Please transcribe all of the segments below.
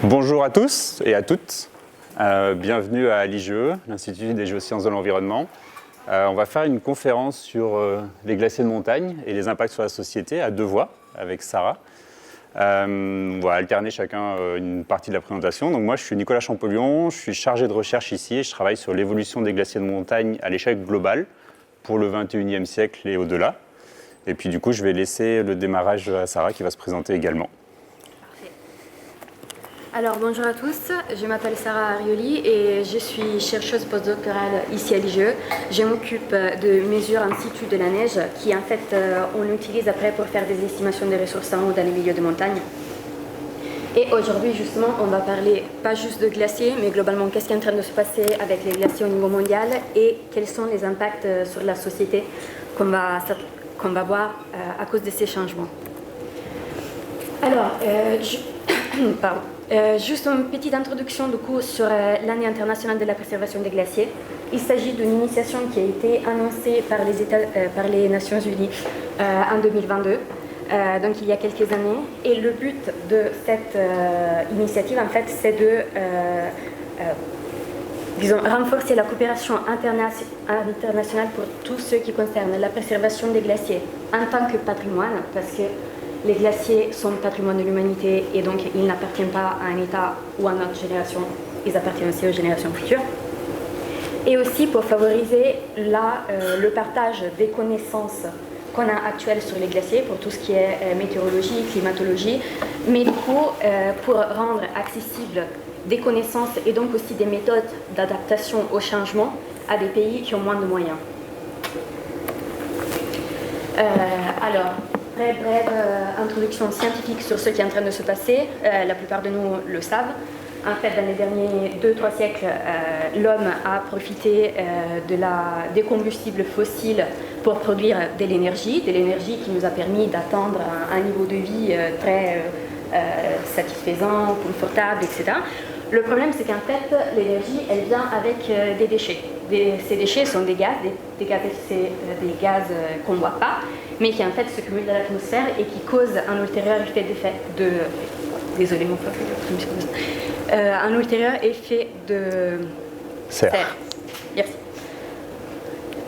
Bonjour à tous et à toutes, bienvenue à l'IGE, l'Institut des géosciences de l'environnement. On va faire une conférence sur les glaciers de montagne et les impacts sur la société à deux voix avec Sarah. On va alterner chacun une partie de la présentation. Donc moi je suis Nicolas Champollion, je suis chargé de recherche ici et je travaille sur l'évolution des glaciers de montagne à l'échelle globale pour le 21e siècle et au-delà. Et puis du coup je vais laisser le démarrage à Sarah qui va se présenter également. Alors bonjour à tous, je m'appelle Sarah Arioli et je suis chercheuse postdoctorale ici à l'IGE. Je m'occupe de mesures en situ de la neige qui en fait on utilise après pour faire des estimations des ressources en eau dans les milieux de montagne. Et aujourd'hui justement on va parler pas juste de glaciers mais globalement qu'est-ce qui est en train de se passer avec les glaciers au niveau mondial et quels sont les impacts sur la société qu'on va voir à cause de ces changements. Alors, pardon. Juste une petite introduction du coup sur l'année internationale de la préservation des glaciers. Il s'agit d'une initiation qui a été annoncée par les Nations Unies en 2022, donc il y a quelques années. Et le but de cette initiative, en fait, c'est de renforcer la coopération internationale pour tout ce qui concerne la préservation des glaciers en tant que patrimoine, parce que les glaciers sont le patrimoine de l'humanité et donc ils n'appartiennent pas à un État ou à notre génération, ils appartiennent aussi aux générations futures. Et aussi pour favoriser le partage des connaissances qu'on a actuelles sur les glaciers pour tout ce qui est météorologie, climatologie, mais du coup pour rendre accessibles des connaissances et donc aussi des méthodes d'adaptation au changement à des pays qui ont moins de moyens. Alors, très brève introduction scientifique sur ce qui est en train de se passer. La plupart de nous le savent. En fait, dans les derniers 2-3 siècles, l'homme a profité des combustibles fossiles pour produire de l'énergie qui nous a permis d'atteindre un niveau de vie très satisfaisant, confortable, etc. Le problème, c'est qu'en fait, l'énergie, elle vient avec des déchets. Ces déchets sont des gaz, des gaz qu'on ne voit pas, mais qui en fait se cumulent dans l'atmosphère et qui causent un ultérieur effet de... Désolée, mon peuple. Un ultérieur effet de serre. Merci.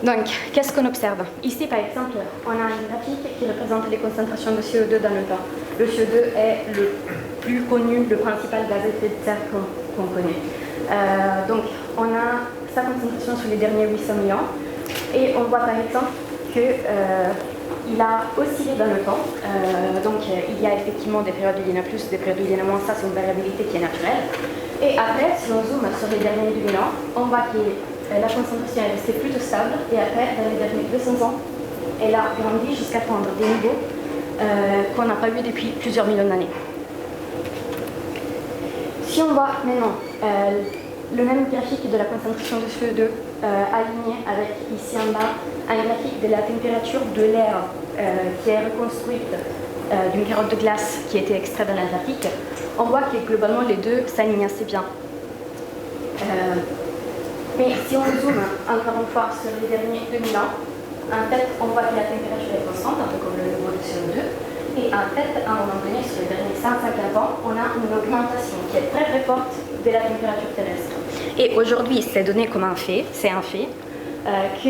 Donc, qu'est-ce qu'on observe? Ici, par exemple, on a un graphique qui représente les concentrations de CO2 dans le temps. Le CO2 est le plus connu, le principal gaz à effet de serre qu'on connaît. Donc, on a sa concentration sur les derniers 800 000 ans. Et on voit par exemple qu'il a oscillé dans le temps. Donc, il y a effectivement des périodes où il y en a plus, des périodes où il y en a moins. Ça, c'est une variabilité qui est naturelle. Et après, si on zoome sur les derniers 2000 ans, on voit que la concentration est restée plutôt stable. Et après, dans les derniers 200 ans, elle a grandi jusqu'à atteindre des niveaux qu'on n'a pas vus depuis plusieurs millions d'années. Si on voit maintenant le même graphique de la concentration de CO2 aligné avec ici en bas un graphique de la température de l'air qui est reconstruite d'une carotte de glace qui a été extraite dans l'Antarctique, on voit que globalement les deux s'alignent assez bien. Mais si on zoome encore une fois sur les derniers 2000 ans, en fait on voit que la température est constante, un peu comme le niveau de CO2. Et en fait, à un moment donné, sur les derniers 150 ans, on a une augmentation qui est très très forte de la température terrestre. Et aujourd'hui, c'est donné comme un fait, que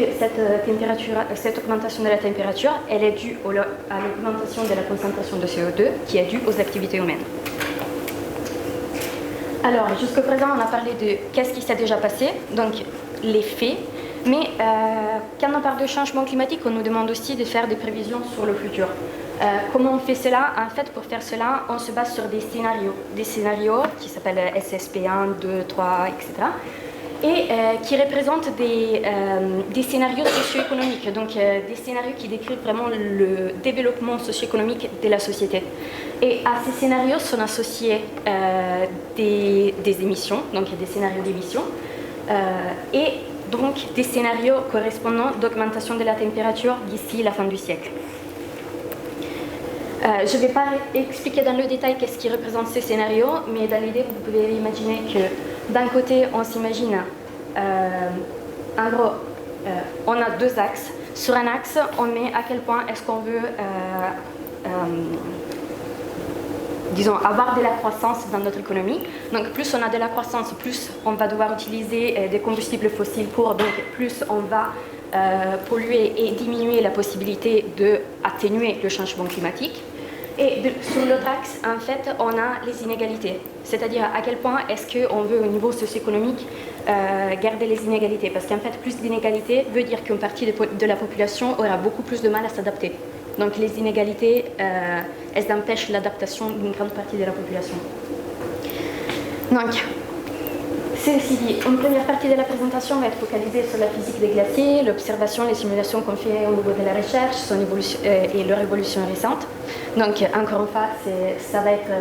cette augmentation de la température, elle est due à l'augmentation de la concentration de CO2 qui est due aux activités humaines. Alors, jusqu'à présent, on a parlé de qu'est-ce qui s'est déjà passé, donc les faits. Mais quand on parle de changement climatique, on nous demande aussi de faire des prévisions sur le futur. Comment on fait cela? En fait, pour faire cela, on se base sur des scénarios qui s'appellent SSP1, 2, 3, etc. Et qui représentent des scénarios socio-économiques, donc des scénarios qui décrivent vraiment le développement socio-économique de la société. Et à ces scénarios sont associés des émissions, donc des scénarios d'émissions, et donc des scénarios correspondant d'augmentation de la température d'ici la fin du siècle. Je ne vais pas expliquer dans le détail qu'est-ce qui représente ces scénarios, mais dans l'idée, vous pouvez imaginer que d'un côté, on s'imagine, en gros, on a deux axes. Sur un axe, on met à quel point est-ce qu'on veut disons, avoir de la croissance dans notre économie. Donc plus on a de la croissance, plus on va devoir utiliser des combustibles fossiles donc plus on va polluer et diminuer la possibilité d'atténuer le changement climatique. Et sur l'autre axe, en fait, on a les inégalités. C'est-à-dire à quel point est-ce qu'on veut, au niveau socio-économique, garder les inégalités. Parce qu'en fait, plus d'inégalités veut dire qu'une partie de la population aura beaucoup plus de mal à s'adapter. Donc les inégalités, elles empêchent l'adaptation d'une grande partie de la population. Donc, ceci dit, une première partie de la présentation va être focalisée sur la physique des glaciers, l'observation, les simulations qu'on fait au niveau de la recherche, son évolution, et leur évolution récente. Donc, encore une fois, ça va être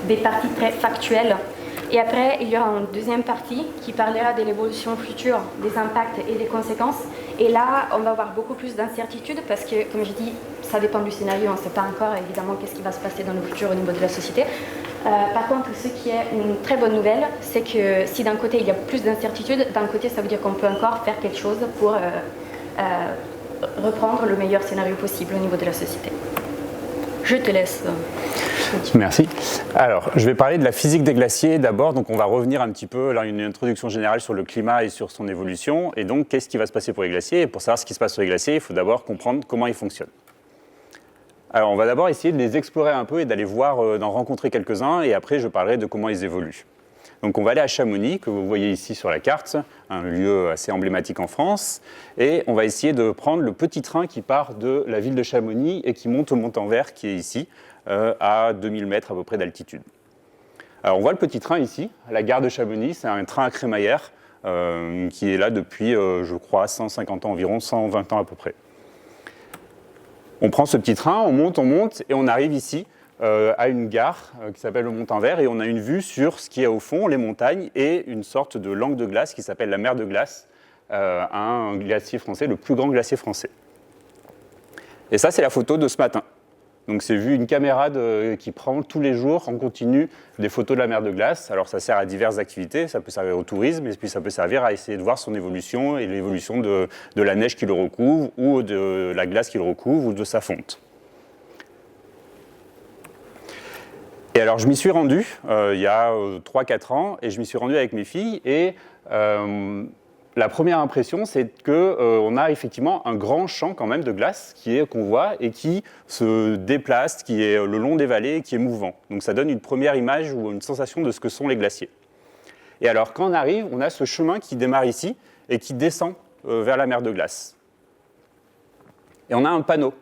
des parties très factuelles. Et après, il y aura une deuxième partie qui parlera de l'évolution future, des impacts et des conséquences. Et là, on va avoir beaucoup plus d'incertitudes parce que, comme je dis, ça dépend du scénario. On ne sait pas encore, évidemment, qu'est-ce qui va se passer dans le futur au niveau de la société. Par contre, ce qui est une très bonne nouvelle, c'est que si d'un côté il y a plus d'incertitudes, d'un côté ça veut dire qu'on peut encore faire quelque chose pour reprendre le meilleur scénario possible au niveau de la société. Je te laisse. Merci. Alors, je vais parler de la physique des glaciers d'abord. Donc, on va revenir un petit peu, là, une introduction générale sur le climat et sur son évolution. Et donc, qu'est-ce qui va se passer pour les glaciers? Et pour savoir ce qui se passe sur les glaciers, il faut d'abord comprendre comment ils fonctionnent. Alors, on va d'abord essayer de les explorer un peu et d'aller voir, d'en rencontrer quelques-uns. Et après, je parlerai de comment ils évoluent. Donc, on va aller à Chamonix, que vous voyez ici sur la carte, un lieu assez emblématique en France. Et on va essayer de prendre le petit train qui part de la ville de Chamonix et qui monte au Montanvert, qui est ici, à 2000 mètres à peu près d'altitude. Alors, on voit le petit train ici, à la gare de Chamonix. C'est un train à crémaillère qui est là depuis, je crois, 150 ans environ, 120 ans à peu près. On prend ce petit train, on monte et on arrive ici à une gare qui s'appelle le Montanvert et on a une vue sur ce qu'il y a au fond, les montagnes et une sorte de langue de glace qui s'appelle la mer de glace, un glacier français, le plus grand glacier français. Et ça, c'est la photo de ce matin. Donc c'est vu une caméra qui prend tous les jours en continu des photos de la mer de glace. Alors ça sert à diverses activités, ça peut servir au tourisme et puis ça peut servir à essayer de voir son évolution et l'évolution de la neige qui le recouvre ou de la glace qui le recouvre ou de sa fonte. Et alors je m'y suis rendu il y a 3-4 ans et je m'y suis rendu avec mes filles et la première impression, c'est qu'on a effectivement un grand champ quand même de glace qu'on voit et qui se déplace, qui est le long des vallées et qui est mouvant. Donc ça donne une première image ou une sensation de ce que sont les glaciers. Et alors quand on arrive, on a ce chemin qui démarre ici et qui descend vers la mer de glace. Et on a un panneau,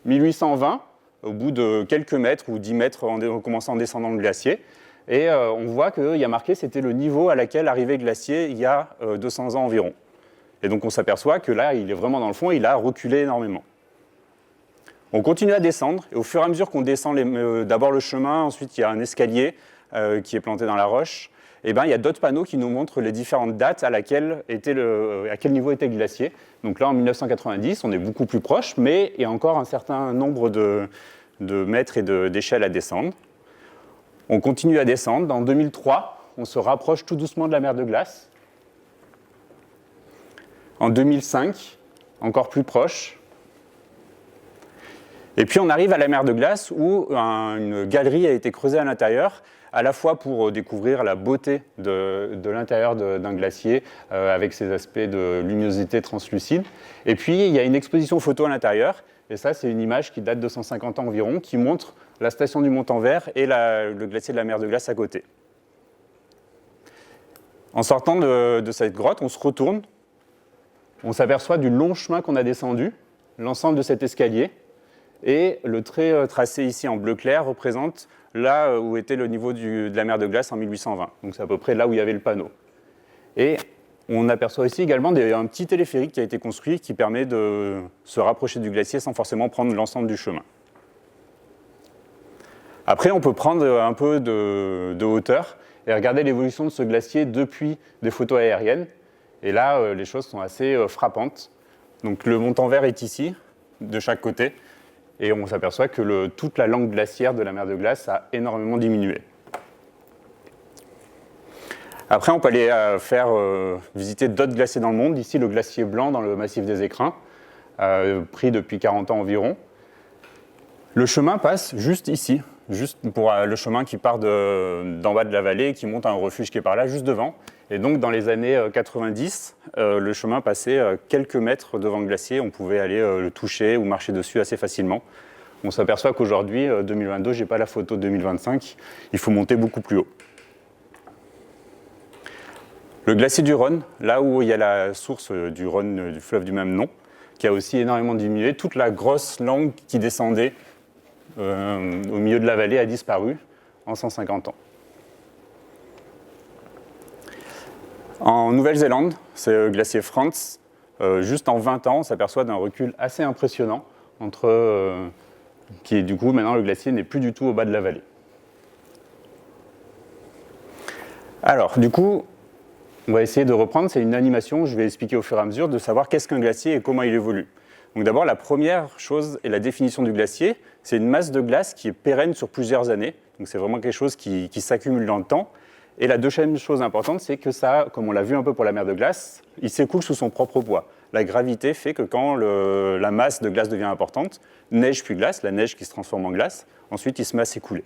1820, au bout de quelques mètres ou 10 mètres en commençant en descendant le glacier. Et on voit qu'il y a marqué c'était le niveau à laquelle arrivait le glacier il y a 200 ans environ. Et donc on s'aperçoit que là, il est vraiment dans le fond et il a reculé énormément. On continue à descendre et au fur et à mesure qu'on descend d'abord le chemin, ensuite il y a un escalier qui est planté dans la roche, et il y a d'autres panneaux qui nous montrent les différentes dates à quel niveau était le glacier. Donc là en 1990, on est beaucoup plus proche, mais il y a encore un certain nombre de mètres et d'échelles à descendre. On continue à descendre. En 2003, on se rapproche tout doucement de la mer de glace. En 2005, encore plus proche. Et puis on arrive à la mer de glace où une galerie a été creusée à l'intérieur, à la fois pour découvrir la beauté de l'intérieur d'un glacier avec ses aspects de luminosité translucide. Et puis il y a une exposition photo à l'intérieur. Et ça, c'est une image qui date de 150 ans environ, qui montre la station du Montanvert et le glacier de la mer de glace à côté. En sortant de cette grotte, on se retourne, on s'aperçoit du long chemin qu'on a descendu, l'ensemble de cet escalier, et le trait tracé ici en bleu clair représente là où était le niveau de la mer de glace en 1820. Donc c'est à peu près là où il y avait le panneau. Et on aperçoit ici également un petit téléphérique qui a été construit qui permet de se rapprocher du glacier sans forcément prendre l'ensemble du chemin. Après, on peut prendre un peu de hauteur et regarder l'évolution de ce glacier depuis des photos aériennes. Et là, les choses sont assez frappantes. Donc le Montanvert est ici, de chaque côté, et on s'aperçoit que toute la langue glaciaire de la mer de glace a énormément diminué. Après, on peut aller visiter d'autres glaciers dans le monde. Ici, le glacier blanc dans le massif des Écrins, pris depuis 40 ans environ. Le chemin passe juste ici. juste pour le chemin qui part d'en bas de la vallée et qui monte à un refuge qui est par là, juste devant. Et donc, dans les années 90, le chemin passait quelques mètres devant le glacier. On pouvait aller le toucher ou marcher dessus assez facilement. On s'aperçoit qu'aujourd'hui, 2022, je n'ai pas la photo de 2025, il faut monter beaucoup plus haut. Le glacier du Rhône, là où il y a la source du Rhône, du fleuve du même nom, qui a aussi énormément diminué, toute la grosse langue qui descendait au milieu de la vallée a disparu en 150 ans. En Nouvelle-Zélande, c'est le glacier Frans. Juste en 20 ans, on s'aperçoit d'un recul assez impressionnant qui est du coup, maintenant, le glacier n'est plus du tout au bas de la vallée. Alors, du coup, on va essayer de reprendre, c'est une animation, je vais expliquer au fur et à mesure, de savoir qu'est-ce qu'un glacier et comment il évolue. Donc d'abord, la première chose est la définition du glacier. C'est une masse de glace qui est pérenne sur plusieurs années. Donc c'est vraiment quelque chose qui s'accumule dans le temps. Et la deuxième chose importante, c'est que ça, comme on l'a vu un peu pour la mer de glace, il s'écoule sous son propre poids. La gravité fait que quand la masse de glace devient importante, neige puis glace, la neige qui se transforme en glace, ensuite il se met à s'écouler.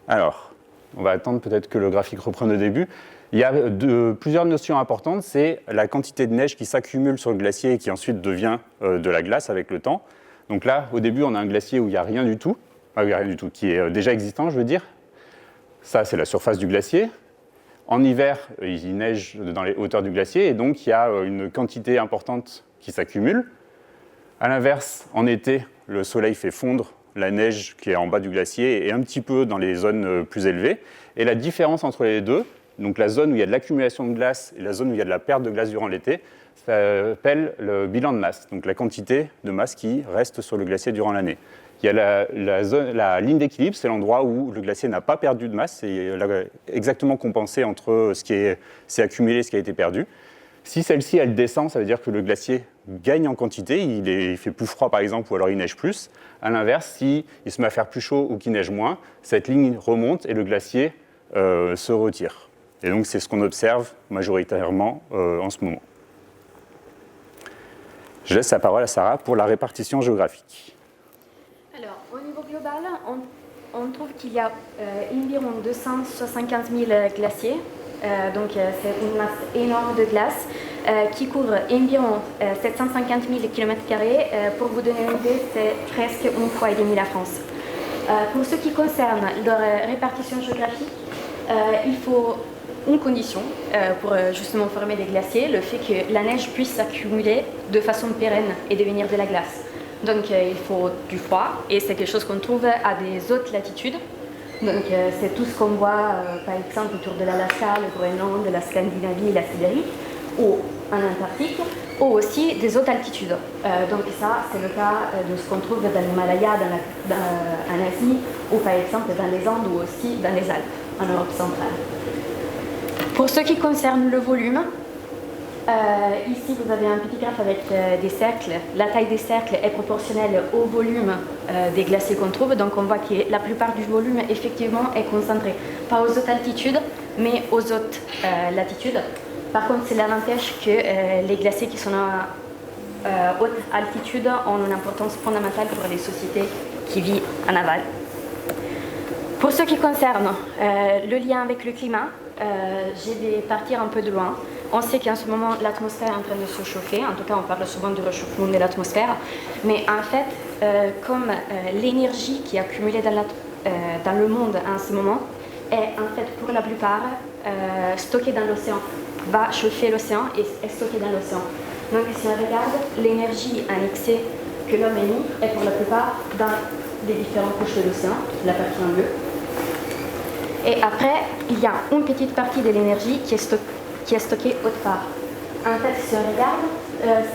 Alors, on va attendre peut-être que le graphique reprenne au début. Il y a plusieurs notions importantes, c'est la quantité de neige qui s'accumule sur le glacier et qui ensuite devient de la glace avec le temps. Donc là, au début, on a un glacier où il n'y a rien du tout, qui est déjà existant, je veux dire. Ça, c'est la surface du glacier. En hiver, il neige dans les hauteurs du glacier et donc il y a une quantité importante qui s'accumule. A l'inverse, en été, le soleil fait fondre la neige qui est en bas du glacier et un petit peu dans les zones plus élevées. Et la différence entre les deux, donc la zone où il y a de l'accumulation de glace et la zone où il y a de la perte de glace durant l'été, ça s'appelle le bilan de masse, donc la quantité de masse qui reste sur le glacier durant l'année. Il y a la ligne d'équilibre, c'est l'endroit où le glacier n'a pas perdu de masse, c'est exactement compensé entre ce qui s'est accumulé et ce qui a été perdu. Si celle-ci, elle descend, ça veut dire que le glacier gagne en quantité, il fait plus froid par exemple, ou alors il neige plus. A l'inverse, s'il se met à faire plus chaud ou qu'il neige moins, cette ligne remonte et le glacier se retire. Et donc c'est ce qu'on observe majoritairement en ce moment. Je laisse la parole à Sarah pour la répartition géographique. Alors, au niveau global, on trouve qu'il y a environ 275 000 glaciers. Donc, c'est une masse énorme de glace qui couvre environ 750 000 km². Pour vous donner une idée, c'est presque une fois et demie la France. Pour ce qui concerne leur répartition géographique, il faut une condition pour justement former des glaciers, le fait que la neige puisse s'accumuler de façon pérenne et devenir de la glace. Donc il faut du froid et c'est quelque chose qu'on trouve à des hautes latitudes. Donc c'est tout ce qu'on voit par exemple autour de l'Alaska, le Groenland, la Scandinavie et la Sibérie, ou en Antarctique, ou aussi des hautes altitudes. Donc ça c'est le cas de ce qu'on trouve dans l'Himalaya, en Asie, ou par exemple dans les Andes ou aussi dans les Alpes, en Europe centrale. Pour ce qui concerne le volume, ici vous avez un petit graphe avec des cercles. La taille des cercles est proportionnelle au volume des glaciers qu'on trouve. Donc on voit que la plupart du volume effectivement est concentré pas aux hautes altitudes, mais aux hautes latitudes. Par contre, c'est l'avantage que les glaciers qui sont à haute altitude ont une importance fondamentale pour les sociétés qui vivent en aval. Pour ce qui concerne le lien avec le climat, je vais partir un peu de loin. On sait qu'en ce moment, l'atmosphère est en train de se chauffer. En tout cas, on parle souvent du réchauffement de l'atmosphère. Mais en fait, comme l'énergie qui est accumulée dans le monde en ce moment est en fait pour la plupart stockée dans l'océan, va chauffer l'océan et est stockée dans l'océan. Donc si on regarde, l'énergie en excès que l'homme émet est pour la plupart dans les différentes couches de l'océan, la partie en bleu. Et après, il y a une petite partie de l'énergie qui est stockée autre part. En fait, si on regarde,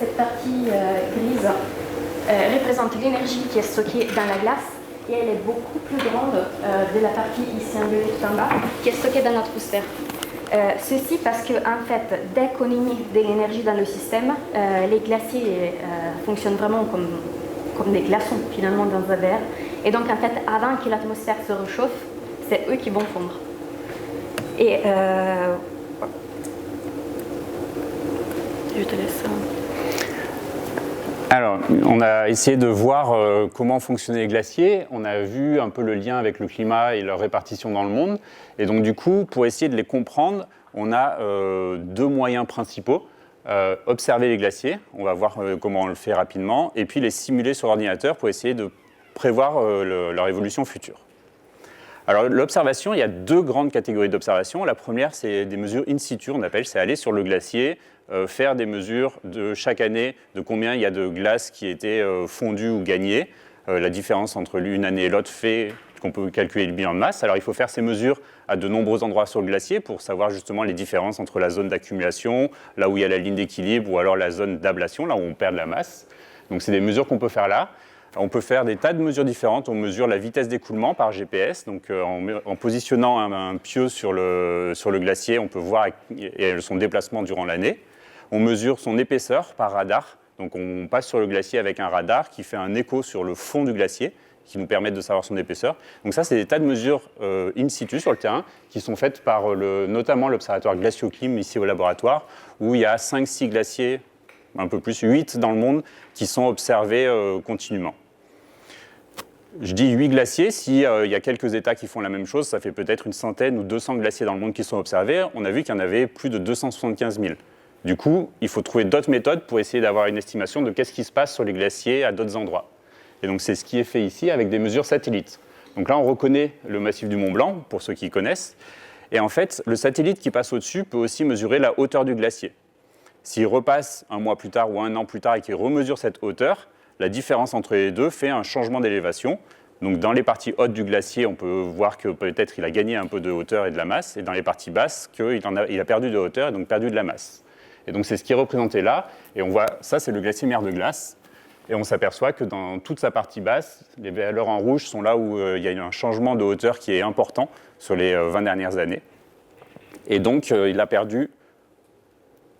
cette partie grise représente l'énergie qui est stockée dans la glace et elle est beaucoup plus grande de la partie ici en bleu tout en bas qui est stockée dans l'atmosphère. Ceci parce que en fait, dès qu'on émet de l'énergie dans le système, les glaciers fonctionnent vraiment comme des glaçons finalement dans un verre. Et donc en fait, avant que l'atmosphère se réchauffe, c'est eux qui vont fondre. Et je te laisse. Alors, on a essayé de voir comment fonctionnaient les glaciers. On a vu un peu le lien avec le climat et leur répartition dans le monde. Et donc, du coup, pour essayer de les comprendre, on a deux moyens principaux. Observer les glaciers, on va voir comment on le fait rapidement, et puis les simuler sur ordinateur pour essayer de prévoir leur évolution future. Alors, l'observation, il y a deux grandes catégories d'observation. La première, c'est des mesures in situ, on appelle, c'est aller sur le glacier, faire des mesures de chaque année de combien il y a de glace qui étaient fondues ou gagnées. La différence entre une année et l'autre fait qu'on peut calculer le bilan de masse. Alors il faut faire ces mesures à de nombreux endroits sur le glacier pour savoir justement les différences entre la zone d'accumulation, là où il y a la ligne d'équilibre, ou alors la zone d'ablation, là où on perd de la masse. Donc c'est des mesures qu'on peut faire là. On peut faire des tas de mesures différentes. On mesure la vitesse d'écoulement par GPS. Donc en positionnant un pieu sur le glacier, on peut voir son déplacement durant l'année. On mesure son épaisseur par radar. Donc on passe sur le glacier avec un radar qui fait un écho sur le fond du glacier, qui nous permettent de savoir son épaisseur. Donc ça, c'est des tas de mesures in situ sur le terrain qui sont faites par notamment l'observatoire Glacioclim ici au laboratoire, où il y a 5-6 glaciers, un peu plus, 8 dans le monde, qui sont observés continuellement. Je dis 8 glaciers, s'il y a quelques États qui font la même chose, ça fait peut-être une centaine ou 200 glaciers dans le monde qui sont observés. On a vu qu'il y en avait plus de 275 000. Du coup, il faut trouver d'autres méthodes pour essayer d'avoir une estimation de qu'est-ce qui se passe sur les glaciers à d'autres endroits. Et donc c'est ce qui est fait ici avec des mesures satellites. Donc là on reconnaît le massif du Mont Blanc, pour ceux qui connaissent. Et en fait, le satellite qui passe au-dessus peut aussi mesurer la hauteur du glacier. S'il repasse un mois plus tard ou un an plus tard et qu'il remesure cette hauteur, la différence entre les deux fait un changement d'élévation. Donc dans les parties hautes du glacier, on peut voir que peut-être il a gagné un peu de hauteur et de la masse, et dans les parties basses, qu'il a perdu de hauteur et donc perdu de la masse. Et donc c'est ce qui est représenté là, et on voit, ça c'est le glacier mer de glace. Et on s'aperçoit que dans toute sa partie basse, les valeurs en rouge sont là où il y a eu un changement de hauteur qui est important sur les 20 dernières années. Et donc, il a perdu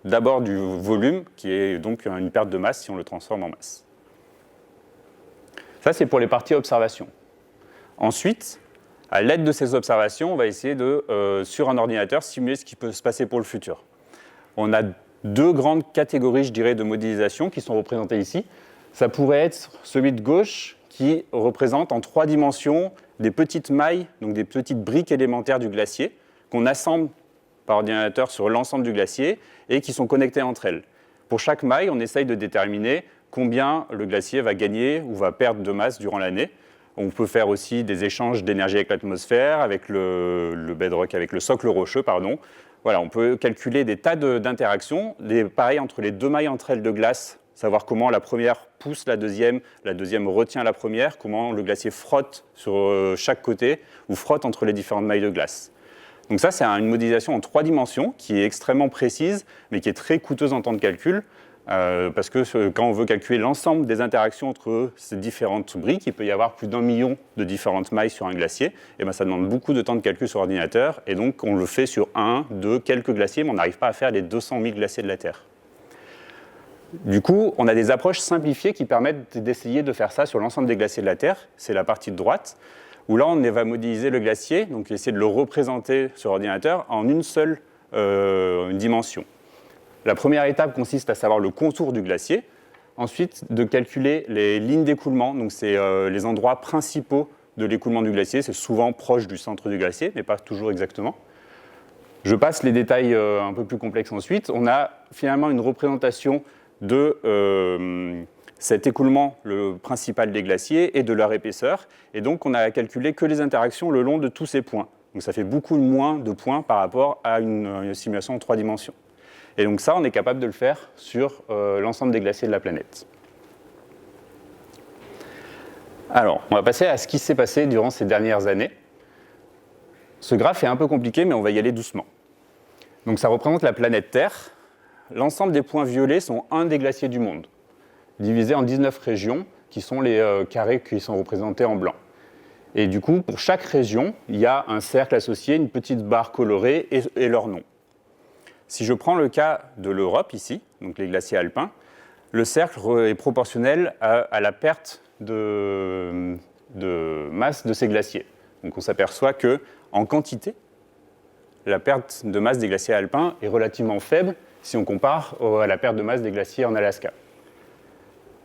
d'abord du volume, qui est donc une perte de masse si on le transforme en masse. Ça, c'est pour les parties observation. Ensuite, à l'aide de ces observations, on va essayer de, sur un ordinateur, simuler ce qui peut se passer pour le futur. On a deux grandes catégories, je dirais, de modélisation qui sont représentées ici. Ça pourrait être celui de gauche qui représente en 3 dimensions des petites mailles, donc des petites briques élémentaires du glacier, qu'on assemble par ordinateur sur l'ensemble du glacier et qui sont connectées entre elles. Pour chaque maille, on essaye de déterminer combien le glacier va gagner ou va perdre de masse durant l'année. On peut faire aussi des échanges d'énergie avec l'atmosphère, avec le bedrock, avec le socle rocheux, pardon. Voilà, on peut calculer des tas d'interactions, pareil entre les deux mailles entre elles de glace, savoir comment la première pousse la deuxième retient la première, comment le glacier frotte sur chaque côté ou frotte entre les différentes mailles de glace. Donc ça, c'est une modélisation en 3 dimensions qui est extrêmement précise, mais qui est très coûteuse en temps de calcul, parce que quand on veut calculer l'ensemble des interactions entre ces différentes briques, il peut y avoir plus d'1 million de différentes mailles sur un glacier, et bien ça demande beaucoup de temps de calcul sur ordinateur, et donc on le fait sur 1, 2, quelques glaciers, mais on n'arrive pas à faire les 200 000 glaciers de la Terre. Du coup, on a des approches simplifiées qui permettent d'essayer de faire ça sur l'ensemble des glaciers de la Terre. C'est la partie de droite, où là, on va modéliser le glacier, donc essayer de le représenter sur ordinateur en une seule dimension. La première étape consiste à savoir le contour du glacier. Ensuite, de calculer les lignes d'écoulement, donc c'est les endroits principaux de l'écoulement du glacier. C'est souvent proche du centre du glacier, mais pas toujours exactement. Je passe les détails un peu plus complexes ensuite. On a finalement une représentation de cet écoulement, le principal des glaciers, et de leur épaisseur. Et donc, on a calculé que les interactions le long de tous ces points. Donc, ça fait beaucoup moins de points par rapport à une simulation en 3 dimensions. Et donc ça, on est capable de le faire sur l'ensemble des glaciers de la planète. Alors, on va passer à ce qui s'est passé durant ces dernières années. Ce graphe est un peu compliqué, mais on va y aller doucement. Donc ça représente la planète Terre. L'ensemble des points violets sont un des glaciers du monde, divisés en 19 régions, qui sont les carrés qui sont représentés en blanc. Et du coup, pour chaque région, il y a un cercle associé, une petite barre colorée et leur nom. Si je prends le cas de l'Europe ici, donc les glaciers alpins, le cercle est proportionnel à la perte de masse de ces glaciers. Donc on s'aperçoit qu'en quantité, la perte de masse des glaciers alpins est relativement faible si on compare à la perte de masse des glaciers en Alaska.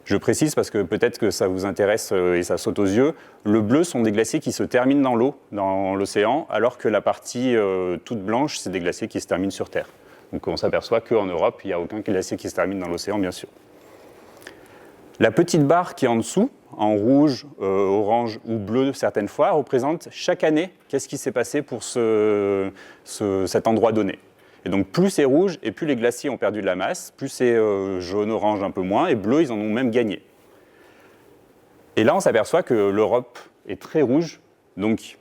Je précise parce que peut-être que ça vous intéresse et ça saute aux yeux. Le bleu sont des glaciers qui se terminent dans l'eau, dans l'océan, alors que la partie toute blanche, c'est des glaciers qui se terminent sur Terre. Donc on s'aperçoit qu'en Europe, il n'y a aucun glacier qui se termine dans l'océan, bien sûr. La petite barre qui est en dessous, en rouge, orange ou bleu certaines fois, représente chaque année qu'est-ce qui s'est passé pour cet endroit donné. Et donc plus c'est rouge et plus les glaciers ont perdu de la masse, plus c'est jaune, orange un peu moins, et bleu, ils en ont même gagné. Et là, on s'aperçoit que l'Europe est très rouge, donc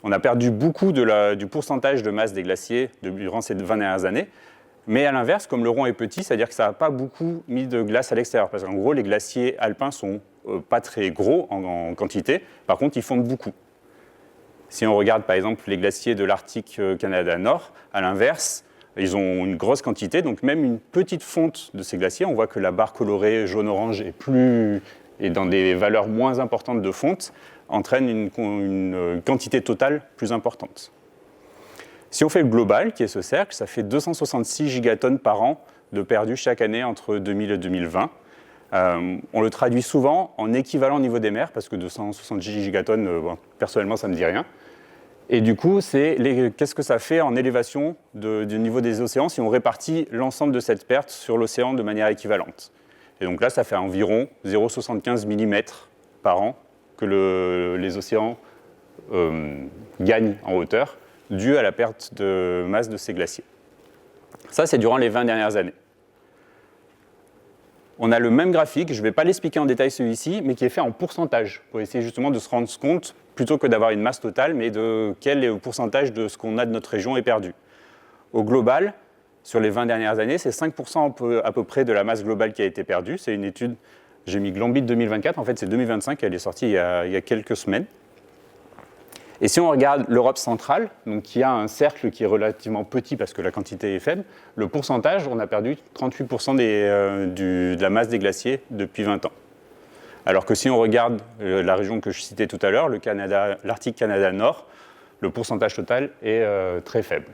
on a perdu beaucoup du pourcentage de masse des glaciers durant ces 20 dernières années, mais à l'inverse, comme le rond est petit, c'est-à-dire que ça n'a pas beaucoup mis de glace à l'extérieur, parce qu'en gros, les glaciers alpins sont pas très gros en quantité, par contre, ils fondent beaucoup. Si on regarde par exemple les glaciers de l'Arctique Canada Nord, à l'inverse, ils ont une grosse quantité, donc même une petite fonte de ces glaciers, on voit que la barre colorée jaune-orange est dans des valeurs moins importantes de fonte, entraîne une quantité totale plus importante. Si on fait le global, qui est ce cercle, ça fait 266 gigatonnes par an de perdus chaque année entre 2000 et 2020. On le traduit souvent en équivalent niveau des mers, parce que 266 gigatonnes, personnellement, ça ne me dit rien. Et du coup, qu'est-ce que ça fait en élévation du niveau des océans si on répartit l'ensemble de cette perte sur l'océan de manière équivalente. Et donc là, ça fait environ 0,75 mm par an que les océans gagnent en hauteur, dû à la perte de masse de ces glaciers. Ça, c'est durant les 20 dernières années. On a le même graphique, je ne vais pas l'expliquer en détail celui-ci, mais qui est fait en pourcentage, pour essayer justement de se rendre compte, plutôt que d'avoir une masse totale, mais de quel est le pourcentage de ce qu'on a de notre région est perdu. Au global, sur les 20 dernières années, c'est 5% à peu près de la masse globale qui a été perdue. C'est une étude, j'ai mis Glambit 2024, en fait c'est 2025, elle est sortie il y a quelques semaines. Et si on regarde l'Europe centrale, donc qui a un cercle qui est relativement petit parce que la quantité est faible, le pourcentage, on a perdu 38% de la masse des glaciers depuis 20 ans. Alors que si on regarde la région que je citais tout à l'heure, l'Arctique Canada Nord, le pourcentage total est très faible.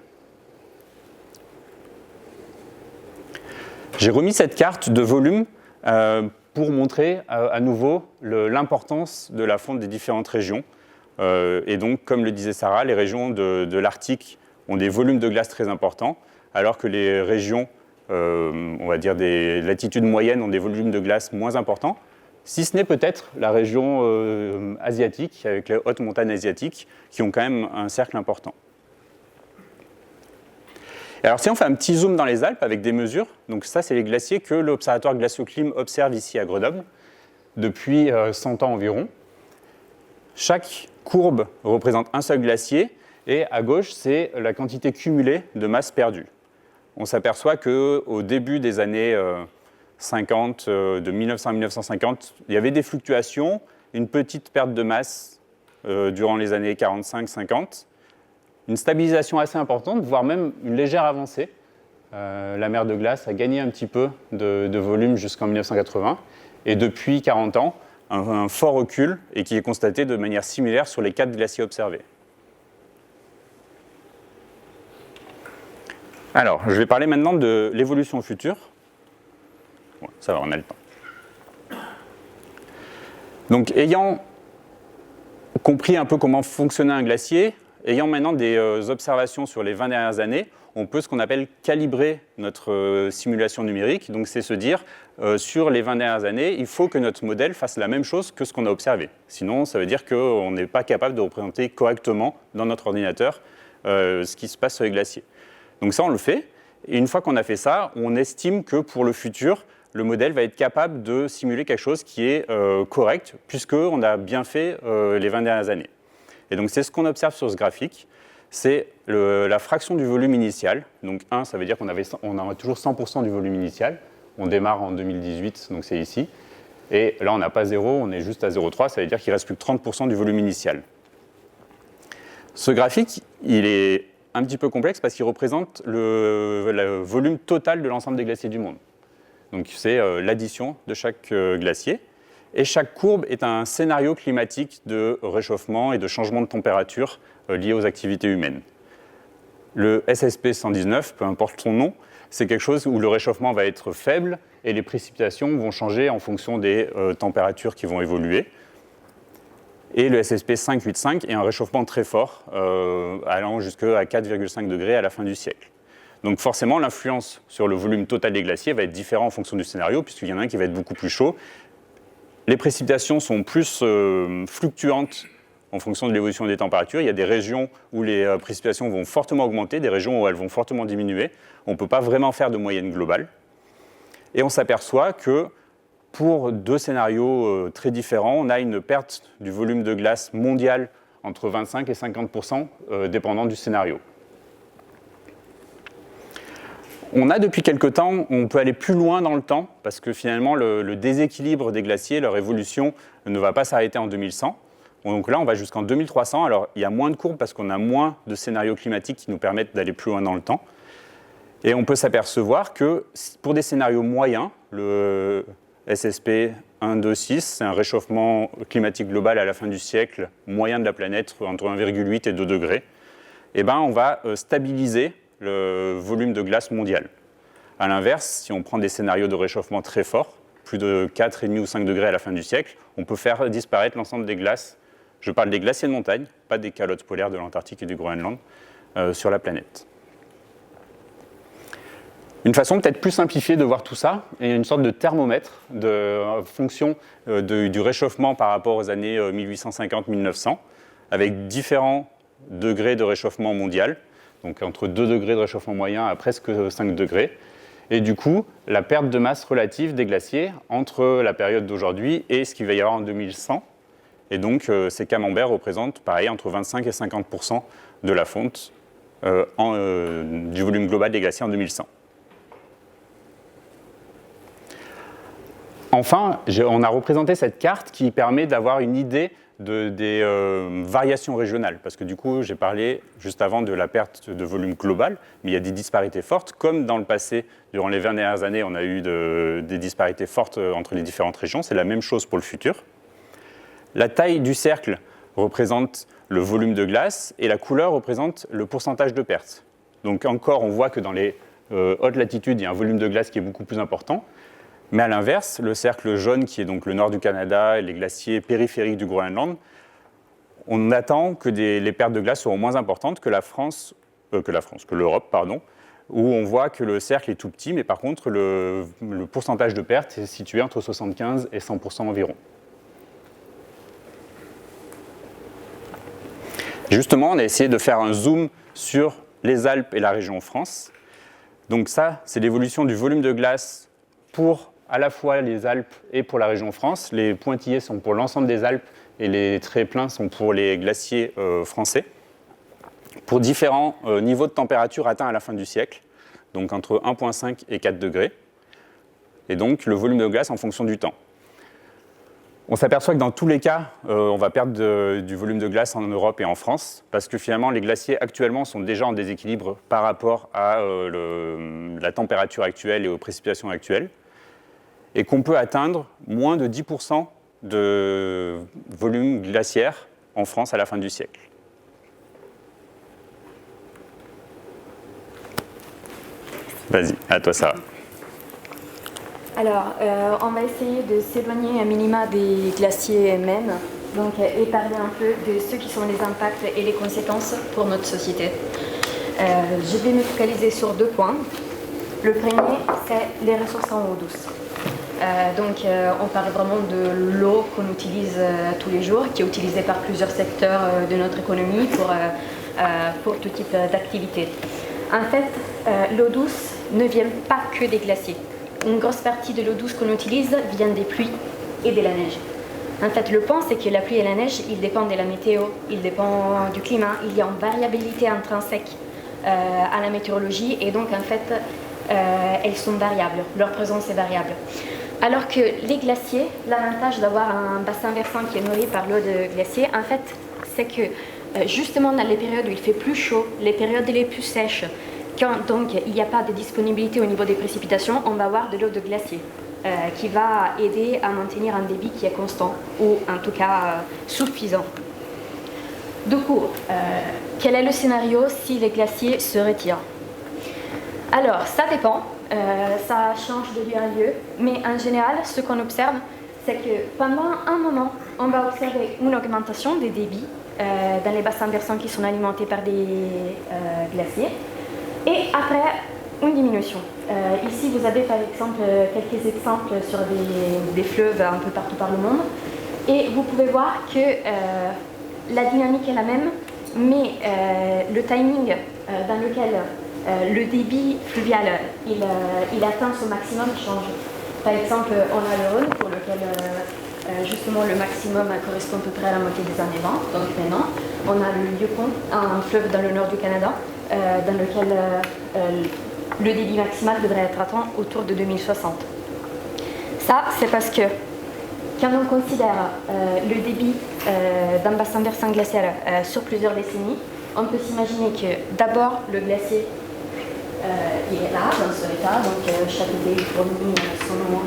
J'ai remis cette carte de volume pour montrer à nouveau l'importance de la fonte des différentes régions. Et donc, comme le disait Sarah, les régions de l'Arctique ont des volumes de glace très importants, alors que les régions, on va dire des latitudes moyennes, ont des volumes de glace moins importants, si ce n'est peut-être la région asiatique, avec les hautes montagnes asiatiques, qui ont quand même un cercle important. Et alors, si on fait un petit zoom dans les Alpes avec des mesures, donc ça, c'est les glaciers que l'Observatoire Glacioclim observe ici à Grenoble depuis 100 ans environ. Chaque courbe représente un seul glacier et à gauche, c'est la quantité cumulée de masse perdue. On s'aperçoit qu'au début des années 50, de 1900 à 1950, il y avait des fluctuations, une petite perte de masse durant les années 45-50, une stabilisation assez importante, voire même une légère avancée. La mer de glace a gagné un petit peu de volume jusqu'en 1980 et depuis 40 ans, un fort recul et qui est constaté de manière similaire sur les 4 glaciers observés. Alors, je vais parler maintenant de l'évolution future. Bon, ça va, on a le temps. Donc, ayant compris un peu comment fonctionnait un glacier, ayant maintenant des observations sur les 20 dernières années, on peut ce qu'on appelle calibrer notre simulation numérique. Donc c'est se dire, sur les 20 dernières années, il faut que notre modèle fasse la même chose que ce qu'on a observé. Sinon, ça veut dire qu'on n'est pas capable de représenter correctement dans notre ordinateur ce qui se passe sur les glaciers. Donc ça, on le fait. Et une fois qu'on a fait ça, on estime que pour le futur, le modèle va être capable de simuler quelque chose qui est correct, puisqu'on a bien fait les 20 dernières années. Et donc c'est ce qu'on observe sur ce graphique. C'est la fraction du volume initial. Donc 1, ça veut dire qu'on a toujours 100% du volume initial. On démarre en 2018, donc c'est ici. Et là, on n'a pas 0, on est juste à 0,3, ça veut dire qu'il ne reste plus que 30% du volume initial. Ce graphique, il est un petit peu complexe parce qu'il représente le volume total de l'ensemble des glaciers du monde. Donc c'est l'addition de chaque glacier. Et chaque courbe est un scénario climatique de réchauffement et de changement de température liés aux activités humaines. Le SSP 119, peu importe son nom, c'est quelque chose où le réchauffement va être faible et les précipitations vont changer en fonction des températures qui vont évoluer. Et le SSP 585 est un réchauffement très fort, allant jusqu'à 4,5 degrés à la fin du siècle. Donc forcément, l'influence sur le volume total des glaciers va être différente en fonction du scénario, puisqu'il y en a un qui va être beaucoup plus chaud. Les précipitations sont plus fluctuantes en fonction de l'évolution des températures. Il y a des régions où les précipitations vont fortement augmenter, des régions où elles vont fortement diminuer. On ne peut pas vraiment faire de moyenne globale. Et on s'aperçoit que pour deux scénarios très différents, on a une perte du volume de glace mondial entre 25 et 50%, dépendant du scénario. On a depuis quelque temps, on peut aller plus loin dans le temps, parce que finalement le déséquilibre des glaciers, leur évolution ne va pas s'arrêter en 2100. Donc là, on va jusqu'en 2300. Alors, il y a moins de courbes parce qu'on a moins de scénarios climatiques qui nous permettent d'aller plus loin dans le temps. Et on peut s'apercevoir que pour des scénarios moyens, le SSP 126, c'est un réchauffement climatique global à la fin du siècle moyen de la planète entre 1,8 et 2 degrés. Et ben, on va stabiliser le volume de glace mondial. A l'inverse, si on prend des scénarios de réchauffement très forts, plus de 4,5 ou 5 degrés à la fin du siècle, on peut faire disparaître l'ensemble des glaces. Je parle des glaciers de montagne, pas des calottes polaires de l'Antarctique et du Groenland, sur la planète. Une façon peut-être plus simplifiée de voir tout ça est une sorte de thermomètre de fonction du réchauffement par rapport aux années 1850-1900, avec différents degrés de réchauffement mondial, donc entre 2 degrés de réchauffement moyen à presque 5 degrés. Et du coup, la perte de masse relative des glaciers entre la période d'aujourd'hui et ce qu'il va y avoir en 2100. Et donc, ces camemberts représentent, pareil, entre 25 et 50% de la fonte du volume global des glaciers en 2100. Enfin, on a représenté cette carte qui permet d'avoir une idée des variations régionales. Parce que du coup, j'ai parlé juste avant de la perte de volume global, mais il y a des disparités fortes. Comme dans le passé, durant les 20 dernières années, on a eu des disparités fortes entre les différentes régions. C'est la même chose pour le futur. La taille du cercle représente le volume de glace et la couleur représente le pourcentage de perte. Donc encore, on voit que dans les hautes latitudes, il y a un volume de glace qui est beaucoup plus important. Mais à l'inverse, le cercle jaune, qui est donc le nord du Canada et les glaciers périphériques du Groenland, on attend que les pertes de glace seront moins importantes que l'Europe, pardon, où on voit que le cercle est tout petit, mais par contre, le pourcentage de perte est situé entre 75 et 100% environ. Justement, on a essayé de faire un zoom sur les Alpes et la région France. Donc ça, c'est l'évolution du volume de glace pour à la fois les Alpes et pour la région France. Les pointillés sont pour l'ensemble des Alpes et les traits pleins sont pour les glaciers français. Pour différents niveaux de température atteints à la fin du siècle, donc entre 1,5 et 4 degrés. Et donc le volume de glace en fonction du temps. On s'aperçoit que dans tous les cas, on va perdre du volume de glace en Europe et en France, parce que finalement, les glaciers actuellement sont déjà en déséquilibre par rapport à la température actuelle et aux précipitations actuelles, et qu'on peut atteindre moins de 10% de volume glaciaire en France à la fin du siècle. Vas-y, à toi Sarah. Alors, on va essayer de s'éloigner à minima des glaciers eux-mêmes, donc, et parler un peu de ce qui sont les impacts et les conséquences pour notre société. Je vais me focaliser sur 2 points. Le premier, c'est les ressources en eau douce. On parle vraiment de l'eau qu'on utilise tous les jours, qui est utilisée par plusieurs secteurs de notre économie pour tout type d'activité. En fait, l'eau douce ne vient pas que des glaciers. Une grosse partie de l'eau douce qu'on utilise vient des pluies et de la neige. En fait, le point, c'est que la pluie et la neige, ils dépendent de la météo, ils dépendent du climat. Il y a une variabilité intrinsèque à la météorologie et donc, en fait, elles sont variables. Leur présence est variable. Alors que les glaciers, l'avantage d'avoir un bassin versant qui est nourri par l'eau de glacier, en fait, c'est que justement dans les périodes où il fait plus chaud, les périodes les plus sèches, quand donc il n'y a pas de disponibilité au niveau des précipitations, on va avoir de l'eau de glacier qui va aider à maintenir un débit qui est constant ou en tout cas suffisant. Du coup, quel est le scénario si les glaciers se retirent? Alors, ça dépend, ça change de lieu à lieu, mais en général, ce qu'on observe, c'est que pendant un moment, on va observer une augmentation des débits dans les bassins versants qui sont alimentés par des glaciers, et après, une diminution. Ici, vous avez par exemple quelques exemples sur des fleuves un peu partout par le monde, et vous pouvez voir que la dynamique est la même, mais le timing dans lequel le débit fluvial il atteint son maximum change. Par exemple, on a le Rhône pour lequel justement le maximum correspond à peu près à la moitié des années 20, donc maintenant. On a le Yukon, un fleuve dans le nord du Canada, dans lequel le débit maximal devrait être atteint autour de 2060. Ça, c'est parce que quand on considère le débit d'un bassin versant glacial sur plusieurs décennies, on peut s'imaginer que d'abord le glacier il est là, dans ce état, donc chaque été il fournit son nom,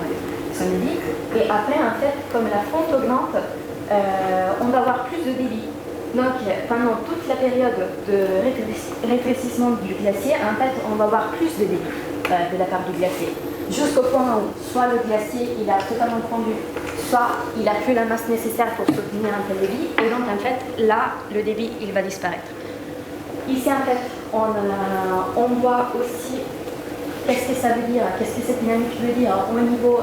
son débit, et après en fait, comme la fonte augmente, on va avoir plus de débit. Donc pendant toute la période de rétrécissement du glacier, en fait, on va avoir plus de débit de la part du glacier. Jusqu'au point où soit le glacier il a totalement fondu, soit il n'a plus la masse nécessaire pour soutenir un tel débit, et donc en fait là le débit il va disparaître. Ici en fait on voit aussi qu'est-ce que ça veut dire, qu'est-ce que cette dynamique veut dire au niveau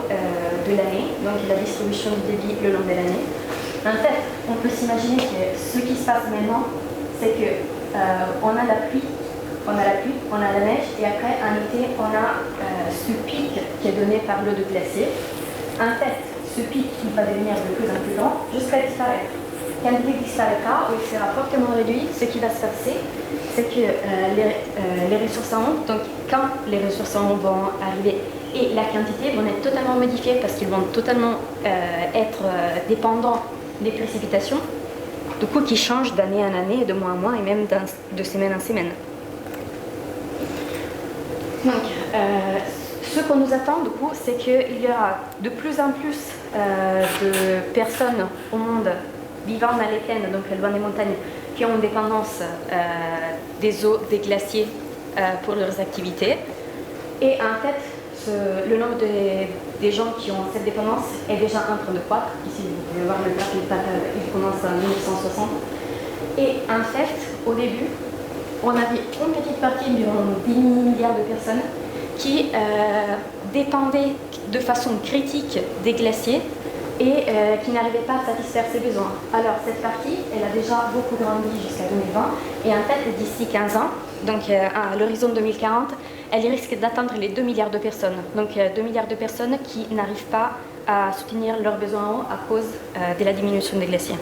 de l'année, donc la distribution du débit le long de l'année. En fait on peut s'imaginer que ce qui se passe maintenant c'est que on a la pluie, on a la neige, et après, en été, on a ce pic qui est donné par l'eau de glacier. En fait, ce pic, il va devenir de plus en plus grand jusqu'à disparaître. Quand il disparaîtra, ou il sera fortement réduit, ce qui va se passer, c'est que les ressources en eau, donc quand les ressources en eau vont arriver et la quantité vont être totalement modifiées parce qu'ils vont totalement être dépendants des précipitations, du coup qui changent d'année en année, de mois en mois et même de semaine en semaine. Donc, ce qu'on nous attend, du coup, c'est qu'il y aura de plus en plus de personnes au monde vivant dans les plaines, donc loin des montagnes, qui ont une dépendance des eaux, des glaciers pour leurs activités. Et en fait, le nombre des gens qui ont cette dépendance est déjà en train de croître. Ici, vous pouvez voir le graphe, il commence en 1960. Et en fait, au début, on avait une petite partie d'environ 10 milliards de personnes qui dépendaient de façon critique des glaciers et qui n'arrivaient pas à satisfaire ses besoins. Alors cette partie, elle a déjà beaucoup grandi jusqu'à 2020 et en fait d'ici 15 ans, donc à l'horizon 2040, elle risque d'atteindre les 2 milliards de personnes. Donc 2 milliards de personnes qui n'arrivent pas à soutenir leurs besoins en eau à cause de la diminution des glaciers.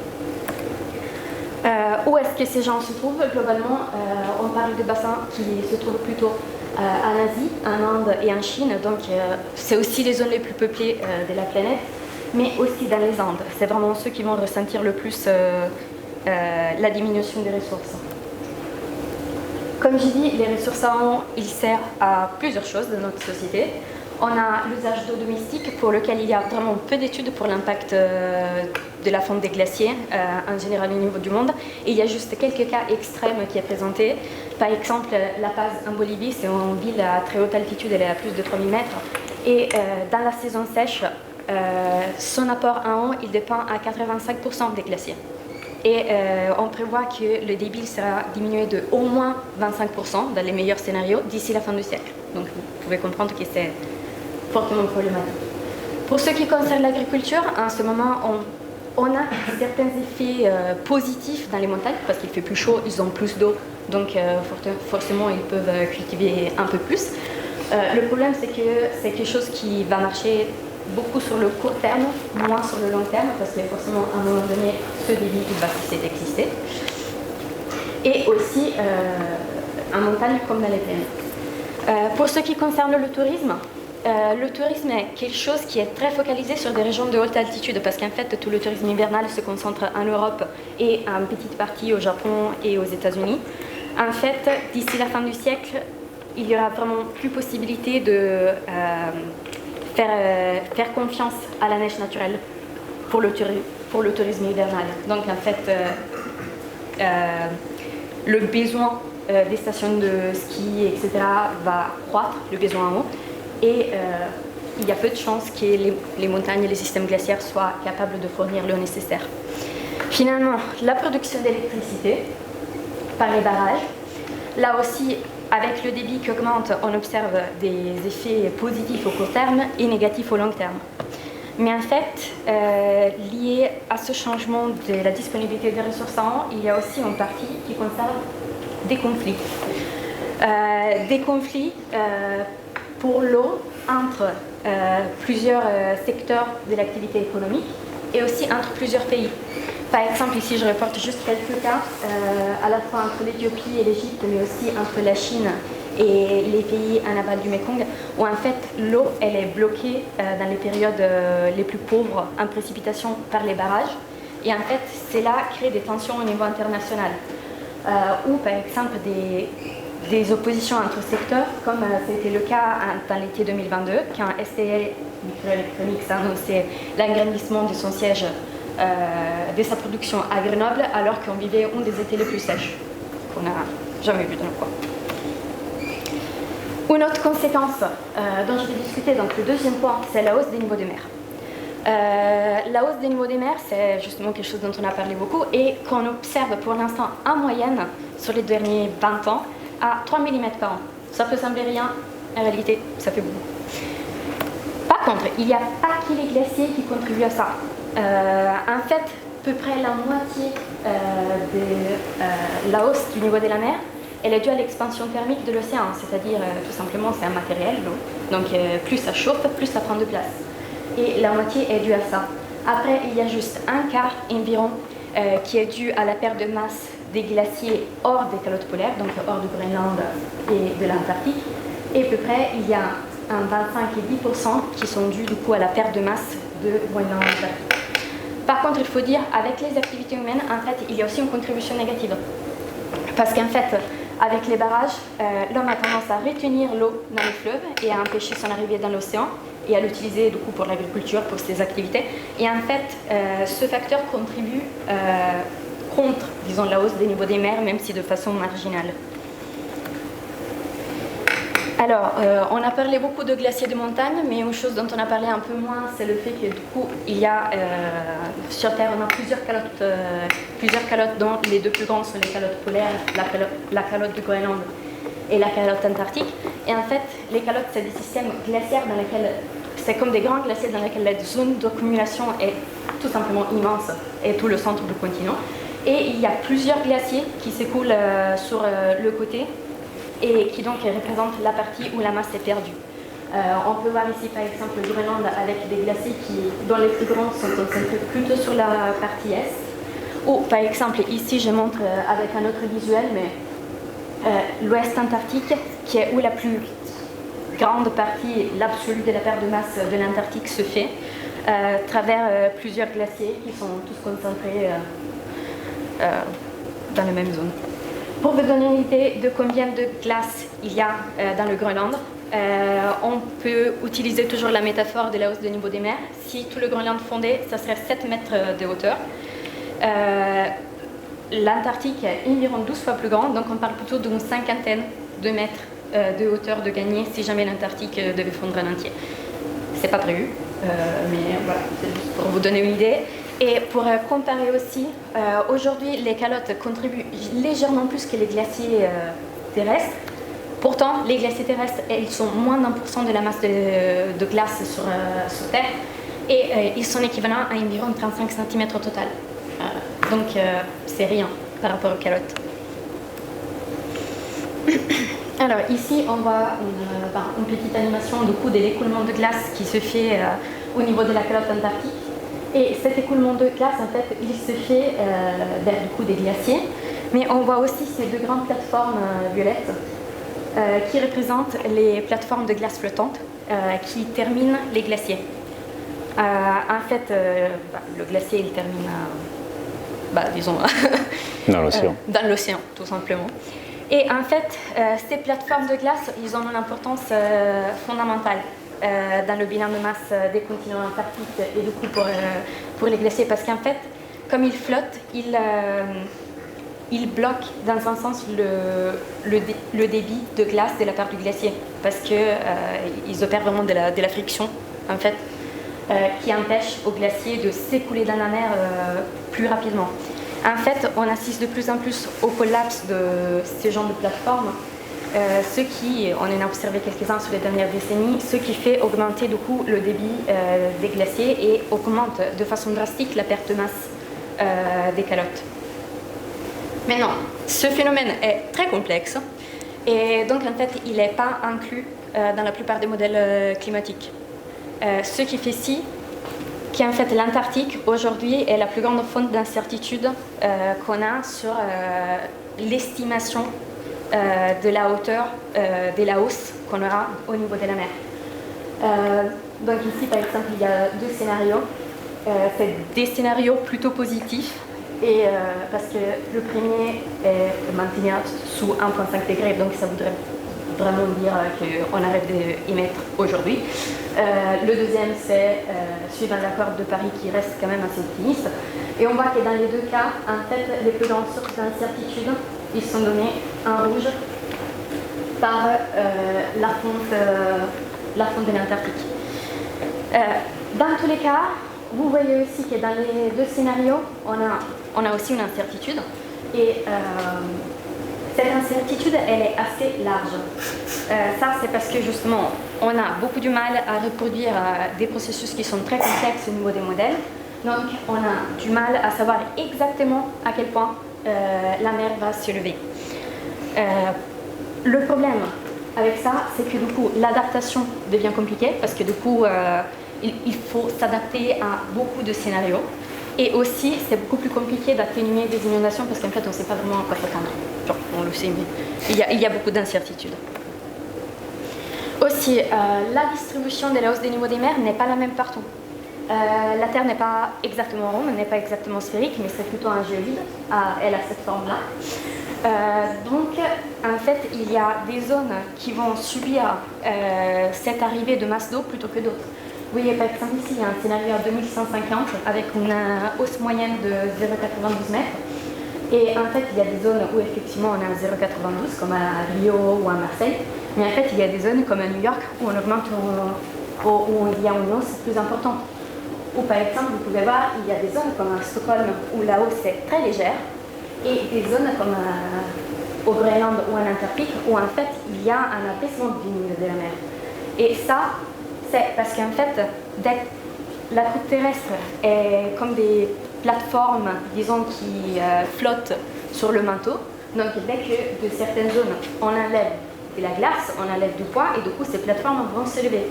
Où est-ce que ces gens se trouvent? Globalement, on parle de bassins qui se trouvent plutôt en Asie, en Inde et en Chine, donc c'est aussi les zones les plus peuplées de la planète, mais aussi dans les Andes. C'est vraiment ceux qui vont ressentir le plus la diminution des ressources. Comme j'ai dit, les ressources en eau, ils servent à plusieurs choses dans notre société. On a l'usage d'eau domestique pour lequel il y a vraiment peu d'études pour l'impact de la fonte des glaciers en général au niveau du monde. Et il y a juste quelques cas extrêmes qui est présenté. Par exemple, La Paz en Bolivie, c'est une ville à très haute altitude, elle est à plus de 3000 mètres. Et dans la saison sèche, son apport en eau, il dépend à 85% des glaciers. Et on prévoit que le débit sera diminué de au moins 25% dans les meilleurs scénarios d'ici la fin du siècle. Donc vous pouvez comprendre que c'est fortement problématique. Pour ce qui concerne l'agriculture, en ce moment, on a certains effets positifs dans les montagnes parce qu'il fait plus chaud, ils ont plus d'eau, donc forcément ils peuvent cultiver un peu plus. Le problème, c'est que c'est quelque chose qui va marcher beaucoup sur le court terme, moins sur le long terme, parce que forcément, à un moment donné, ce débit il va cesser d'exister. Et aussi en montagne comme dans les plaines. Pour ce qui concerne le tourisme est quelque chose qui est très focalisé sur des régions de haute altitude, parce qu'en fait, tout le tourisme hivernal se concentre en Europe et en petite partie au Japon et aux États-Unis. En fait, d'ici la fin du siècle, il y aura vraiment plus possibilité de faire confiance à la neige naturelle pour le tourisme hivernal. Donc en fait, le besoin des stations de ski, etc., va croître, le besoin en eau, et il y a peu de chances que les montagnes et les systèmes glaciaires soient capables de fournir l'eau nécessaire. Finalement, la production d'électricité par les barrages, là aussi, avec le débit qui augmente, on observe des effets positifs au court terme et négatifs au long terme. Mais en fait, lié à ce changement de la disponibilité des ressources en eau, il y a aussi une partie qui concerne des conflits. Des conflits pour l'eau entre plusieurs secteurs de l'activité économique et aussi entre plusieurs pays. Par exemple, ici je reporte juste quelques cas, à la fois entre l'Éthiopie et l'Égypte, mais aussi entre la Chine et les pays en aval du Mékong, où en fait l'eau elle est bloquée dans les périodes les plus pauvres en précipitation par les barrages. Et en fait, cela crée des tensions au niveau international, ou par exemple des oppositions entre secteurs, comme c'était le cas dans l'été 2022, quand STL Microelectronics a annoncé l'agrandissement de son siège de sa production à Grenoble, alors qu'on vivait un des étés les plus sèches qu'on n'a jamais vu dans le coin. Une autre conséquence dont je vais discuter, donc le deuxième point, c'est la hausse des niveaux de mer. La hausse des niveaux des mers, c'est justement quelque chose dont on a parlé beaucoup et qu'on observe pour l'instant en moyenne sur les derniers 20 ans à 3 mm par an. Ça peut sembler rien, en réalité, ça fait beaucoup. Par contre, il n'y a pas que les glaciers qui contribuent à ça. En fait, à peu près la moitié de la hausse du niveau de la mer, elle est due à l'expansion thermique de l'océan, c'est-à-dire tout simplement c'est un matériel, l'eau. Donc plus ça chauffe, plus ça prend de place. Et la moitié est due à ça. Après, il y a juste un quart environ qui est dû à la perte de masse des glaciers hors des calottes polaires, donc hors du Groenland et de l'Antarctique. Et à peu près, il y a un 25 et 10% qui sont dus du coup à la perte de masse de Groenland et Antarctique. Par contre, il faut dire, avec les activités humaines, en fait, il y a aussi une contribution négative. Parce qu'en fait, avec les barrages, l'homme a tendance à retenir l'eau dans les fleuves et à empêcher son arrivée dans l'océan et à l'utiliser du coup pour l'agriculture, pour ses activités. Et en fait, ce facteur contribue contre, disons, la hausse des niveaux des mers, même si de façon marginale. Alors, on a parlé beaucoup de glaciers de montagne, mais une chose dont on a parlé un peu moins, c'est le fait que du coup, il y a sur Terre, on a plusieurs calottes, dont les deux plus grandes sont les calottes polaires, la calotte du Groenland et la calotte antarctique. Et en fait, les calottes, c'est des systèmes glaciaires dans lesquels, c'est comme des grands glaciers dans lesquels la zone d'accumulation est tout simplement immense et tout le centre du continent. Et il y a plusieurs glaciers qui s'écoulent sur le côté et qui donc représentent la partie où la masse est perdue. On peut voir ici par exemple le Groenland avec des glaciers dont les plus grands sont concentrés plutôt sur la partie est. Ou par exemple ici je montre avec un autre visuel, mais l'ouest antarctique qui est où la plus grande partie, l'absolu de la perte de masse de l'Antarctique se fait à travers plusieurs glaciers qui sont tous concentrés dans la même zone. Pour vous donner une idée de combien de glace il y a dans le Groenland, on peut utiliser toujours la métaphore de la hausse du niveau des mers. Si tout le Groenland fondait, ça serait 7 mètres de hauteur. L'Antarctique est environ 12 fois plus grande, donc on parle plutôt d'une cinquantaine de mètres de hauteur de gagner si jamais l'Antarctique devait fondre en entier. C'est pas prévu, mais voilà, c'est juste pour vous donner une idée. Et pour comparer aussi, aujourd'hui les calottes contribuent légèrement plus que les glaciers terrestres. Pourtant, les glaciers terrestres, ils sont moins d'1% de la masse de glace sur Terre et ils sont équivalents à environ 35 cm au total. Donc c'est rien par rapport aux calottes. Alors ici, on voit une petite animation du coup de l'écoulement de glace qui se fait au niveau de la calotte antarctique. Et cet écoulement de glace, en fait, il se fait vers du coup des glaciers. Mais on voit aussi ces deux grandes plateformes violettes qui représentent les plateformes de glace flottantes qui terminent les glaciers. En fait, le glacier, il termine, disons, dans l'océan, tout simplement. Et en fait, ces plateformes de glace, ils ont une importance fondamentale dans le bilan de masse des continents antarctiques et du coup pour les glaciers, parce qu'en fait, comme ils flottent, il bloque dans un sens le débit de glace de la part du glacier, parce qu'ils opèrent vraiment de la friction, en fait, qui empêche au glacier de s'écouler dans la mer plus rapidement. En fait, on assiste de plus en plus au collapse de ces genres de plateformes, on en a observé quelques-uns sur les dernières décennies, ce qui fait augmenter du coup le débit des glaciers et augmente de façon drastique la perte de masse des calottes. Maintenant, ce phénomène est très complexe et donc en fait il n'est pas inclus dans la plupart des modèles climatiques. Ce qui fait qu'en fait l'Antarctique aujourd'hui est la plus grande fonte d'incertitude qu'on a sur l'estimation de la hauteur de la hausse qu'on aura au niveau de la mer. Donc ici par exemple il y a deux scénarios. C'est des scénarios plutôt positifs parce que le premier est de maintenir sous 1,5 degré, donc ça voudrait vraiment dire qu'on arrête d'y mettre aujourd'hui. Le deuxième, c'est suivre l'accord de Paris qui reste quand même assez optimiste. Et on voit que dans les deux cas, en fait, les plus grandes sources d'incertitude, ils sont donnés en rouge par la fonte de l'Antarctique. Dans tous les cas, vous voyez aussi que dans les deux scénarios, on a aussi une incertitude. Et cette incertitude, elle est assez large. Ça, c'est parce que justement, on a beaucoup de mal à reproduire des processus qui sont très complexes au niveau des modèles. Donc, on a du mal à savoir exactement à quel point la mer va se lever. Le problème avec ça, c'est que du coup, l'adaptation devient compliquée parce que du coup, il faut s'adapter à beaucoup de scénarios. Et aussi, c'est beaucoup plus compliqué d'atténuer des inondations parce qu'en fait, on ne sait pas vraiment à quoi s'attendre. Enfin, on le sait, mais il y a beaucoup d'incertitudes. Aussi, la distribution de la hausse des niveaux des mers n'est pas la même partout. La Terre n'est pas exactement ronde, n'est pas exactement sphérique, mais c'est plutôt un géovide. Elle a cette forme-là. Donc, en fait, il y a des zones qui vont subir cette arrivée de masse d'eau plutôt que d'autres. Vous voyez, par exemple, ici, il y a un scénario à 2150 avec une hausse moyenne de 0,92 mètres. Et en fait, il y a des zones où effectivement on est à 0,92, comme à Rio ou à Marseille. Mais en fait, il y a des zones comme à New York où on augmente, où il y a une hausse plus importante. Ou par exemple, vous pouvez voir, il y a des zones comme à Stockholm où la hausse est très légère, et des zones comme au Groenland ou en Antarctique où en fait il y a un abaissement du niveau de la mer. Et ça, c'est parce qu'en fait, la croûte terrestre est comme des plateformes, disons, qui flottent sur le manteau. Donc dès que de certaines zones, on enlève de la glace, on enlève du poids, et du coup ces plateformes vont se lever.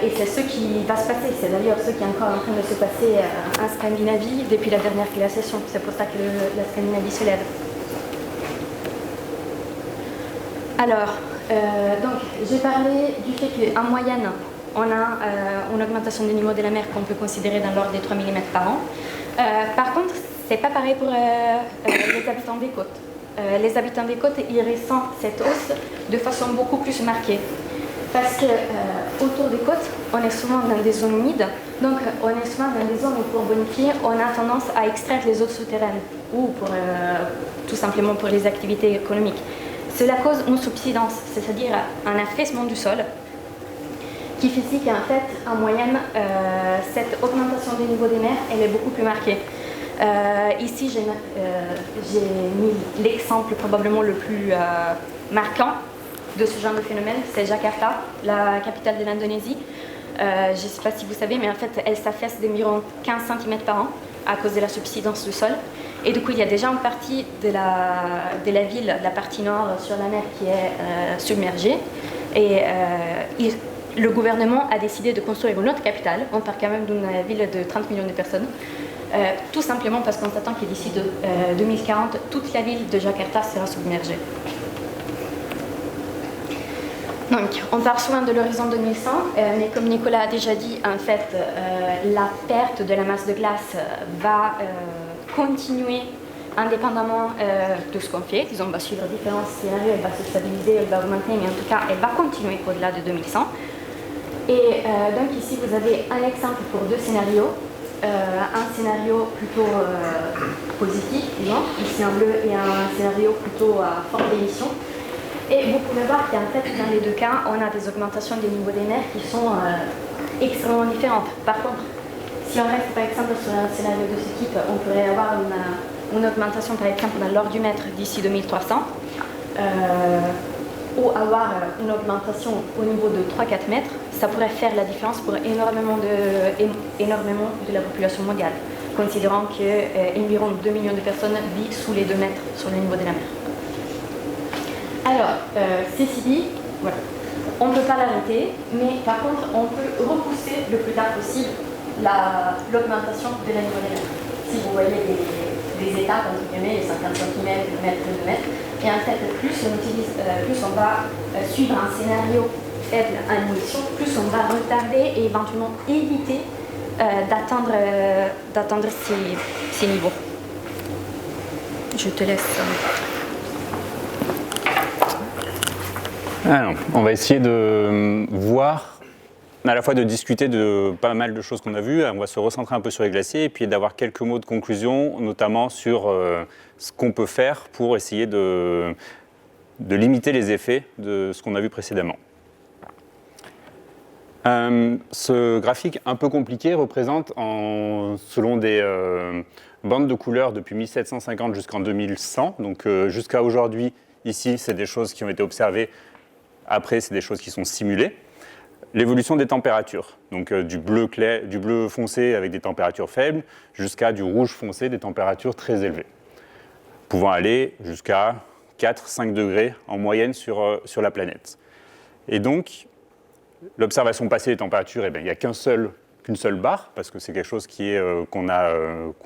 Et c'est ce qui va se passer, c'est d'ailleurs ce qui est encore en train de se passer en Scandinavie depuis la dernière glaciation. C'est pour ça que la Scandinavie se lève. Alors, donc j'ai parlé du fait qu'en moyenne, on a une augmentation du niveau de la mer qu'on peut considérer dans l'ordre des 3 mm par an. Par contre, c'est pas pareil pour les habitants des côtes. Les habitants des côtes, ils ressentent cette hausse de façon beaucoup plus marquée. Parce que autour des côtes, on est souvent dans des zones humides, donc on est souvent dans des zones où pour bonifier, on a tendance à extraire les eaux souterraines, ou pour, tout simplement pour les activités économiques. Cela cause une subsidence, c'est-à-dire un affaissement du sol, qui fait qu'en fait, en moyenne, cette augmentation des niveaux des mers, elle est beaucoup plus marquée. Ici, j'ai mis l'exemple probablement le plus marquant de ce genre de phénomène, c'est Jakarta, la capitale de l'Indonésie. Je ne sais pas si vous savez, mais en fait, elle s'affaisse d'environ 15 cm par an à cause de la subsidence du sol. Et du coup, il y a déjà une partie de la ville, la partie nord sur la mer, qui est submergée. Et le gouvernement a décidé de construire une autre capitale. On part quand même d'une ville de 30 millions de personnes. Tout simplement parce qu'on s'attend que d'ici 2040, toute la ville de Jakarta sera submergée. Donc, on part souvent de l'horizon 2100, mais comme Nicolas a déjà dit, en fait, la perte de la masse de glace va continuer indépendamment de ce qu'on fait. Disons, on va suivre différents scénarios, elle va se stabiliser, elle va augmenter, mais en tout cas, elle va continuer au-delà de 2100. Et donc ici, vous avez un exemple pour deux scénarios. un scénario plutôt positif, disons, ici en bleu, et un scénario plutôt à forte émission. Et vous pouvez voir qu'en fait, dans les deux cas, on a des augmentations des niveaux des mers qui sont extrêmement différentes. Par contre, si on reste par exemple sur un scénario de ce type, on pourrait avoir une augmentation par exemple dans l'ordre du mètre d'ici 2300, ou avoir une augmentation au niveau de 3-4 mètres. Ça pourrait faire la différence pour énormément de la population mondiale, considérant qu'environ 2 millions de personnes vivent sous les 2 mètres sur le niveau de la mer. Alors, ceci dit, voilà. On ne peut pas l'arrêter, mais par contre, on peut repousser le plus tard possible l'augmentation de la niveau des mers. Si vous voyez des étapes, entre guillemets, les 50 cm, le mètre, le 2 mètres, et en fait, plus on va suivre un scénario faible en émission, plus on va retarder et éventuellement éviter d'atteindre ces niveaux. Je te laisse. Alors, on va essayer de voir, à la fois de discuter de pas mal de choses qu'on a vues, on va se recentrer un peu sur les glaciers et puis d'avoir quelques mots de conclusion, notamment sur ce qu'on peut faire pour essayer de limiter les effets de ce qu'on a vu précédemment. Ce graphique un peu compliqué représente, selon des bandes de couleurs depuis 1750 jusqu'en 2100, donc jusqu'à aujourd'hui, ici, c'est des choses qui ont été observées. Après, c'est des choses qui sont simulées. L'évolution des températures, donc du bleu foncé avec des températures faibles jusqu'à du rouge foncé, des températures très élevées, pouvant aller jusqu'à 4-5 degrés en moyenne sur la planète. Et donc, l'observation passée des températures, il n'y a qu'une seule barre, parce que c'est quelque chose qu'on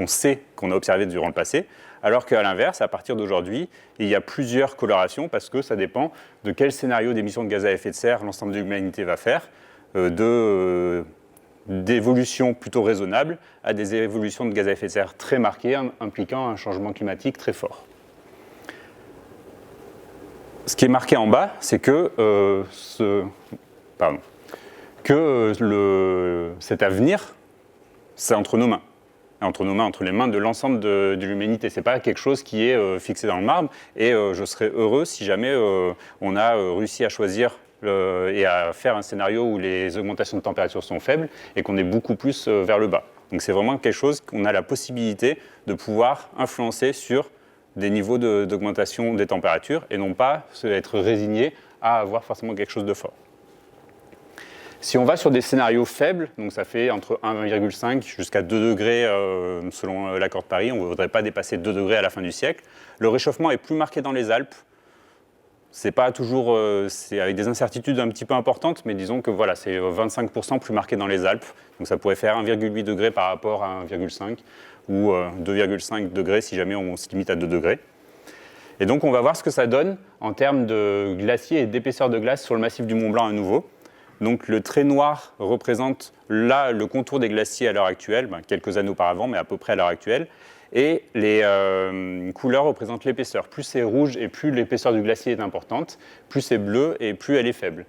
sait, qu'on a observé durant le passé, alors qu'à l'inverse, à partir d'aujourd'hui, il y a plusieurs colorations, parce que ça dépend de quel scénario d'émissions de gaz à effet de serre l'ensemble de l'humanité va faire, d'évolutions plutôt raisonnables à des évolutions de gaz à effet de serre très marquées, impliquant un changement climatique très fort. Ce qui est marqué en bas, c'est que cet avenir, c'est entre nos mains. Entre les mains de l'ensemble de l'humanité. Ce n'est pas quelque chose qui est fixé dans le marbre. Et je serais heureux si jamais on a réussi à choisir et à faire un scénario où les augmentations de température sont faibles et qu'on est beaucoup plus vers le bas. Donc c'est vraiment quelque chose qu'on a la possibilité de pouvoir influencer sur des niveaux d'augmentation des températures et non pas être résigné à avoir forcément quelque chose de fort. Si on va sur des scénarios faibles, donc ça fait entre 1,5 jusqu'à 2 degrés selon l'accord de Paris, on ne voudrait pas dépasser 2 degrés à la fin du siècle. Le réchauffement est plus marqué dans les Alpes. C'est pas toujours, c'est avec des incertitudes un petit peu importantes, mais disons que voilà, c'est 25% plus marqué dans les Alpes. Donc ça pourrait faire 1,8 degré par rapport à 1,5 ou 2,5 degrés si jamais on se limite à 2 degrés. Et donc on va voir ce que ça donne en termes de glaciers et d'épaisseur de glace sur le massif du Mont Blanc à nouveau. Donc le trait noir représente là le contour des glaciers à l'heure actuelle, quelques années auparavant, mais à peu près à l'heure actuelle. Et les couleurs représentent l'épaisseur. Plus c'est rouge et plus l'épaisseur du glacier est importante, plus c'est bleu et plus elle est faible.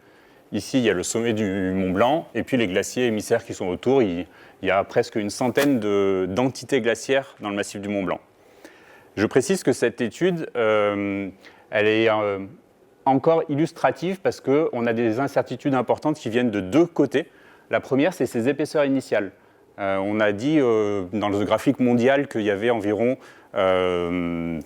Ici, il y a le sommet du Mont Blanc et puis les glaciers émissaires qui sont autour. Il y a presque une centaine d'entités glaciaires dans le massif du Mont Blanc. Je précise que cette étude, elle est encore illustrative parce qu'on a des incertitudes importantes qui viennent de deux côtés. La première, c'est ces épaisseurs initiales. On a dit dans le graphique mondial qu'il y avait environ 30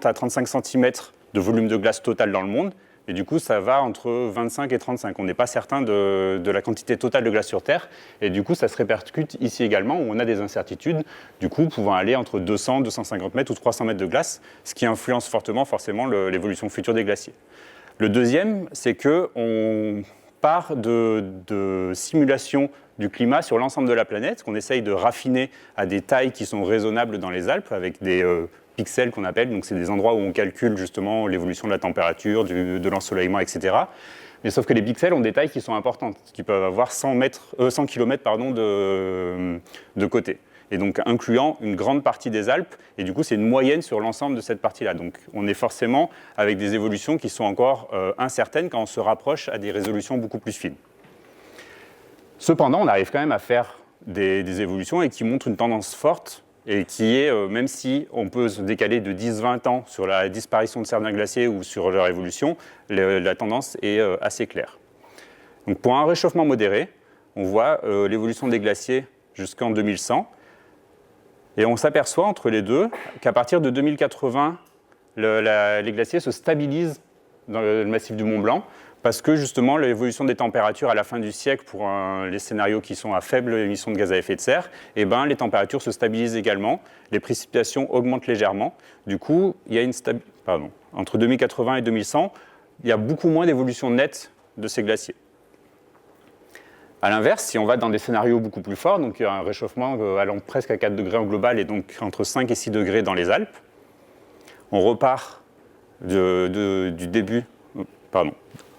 à 35 cm de volume de glace total dans le monde. Et du coup, ça va entre 25 et 35. On n'est pas certain de la quantité totale de glace sur Terre. Et du coup, ça se répercute ici également, où on a des incertitudes, du coup, pouvant aller entre 200, 250 mètres ou 300 mètres de glace, ce qui influence forcément l'évolution future des glaciers. Le deuxième, c'est qu'on part de simulations du climat sur l'ensemble de la planète, qu'on essaye de raffiner à des tailles qui sont raisonnables dans les Alpes, avec des pixels qu'on appelle, donc c'est des endroits où on calcule justement l'évolution de la température, de l'ensoleillement, etc. Mais sauf que les pixels ont des tailles qui sont importantes, qui peuvent avoir 100 km de côté, et donc incluant une grande partie des Alpes, et du coup c'est une moyenne sur l'ensemble de cette partie-là. Donc on est forcément avec des évolutions qui sont encore incertaines quand on se rapproche à des résolutions beaucoup plus fines. Cependant, on arrive quand même à faire des évolutions et qui montre une tendance forte et qui est, même si on peut se décaler de 10-20 ans sur la disparition de certains glaciers ou sur leur évolution, la tendance est assez claire. Donc pour un réchauffement modéré, on voit l'évolution des glaciers jusqu'en 2100, et on s'aperçoit entre les deux qu'à partir de 2080, les glaciers se stabilisent dans le massif du Mont Blanc, parce que justement l'évolution des températures à la fin du siècle pour les scénarios qui sont à faible émission de gaz à effet de serre, eh ben, les températures se stabilisent également, les précipitations augmentent légèrement. Du coup, il y a entre 2080 et 2100, il y a beaucoup moins d'évolution nette de ces glaciers. A l'inverse, si on va dans des scénarios beaucoup plus forts, donc un réchauffement allant presque à 4 degrés en global et donc entre 5 et 6 degrés dans les Alpes, on repart du début,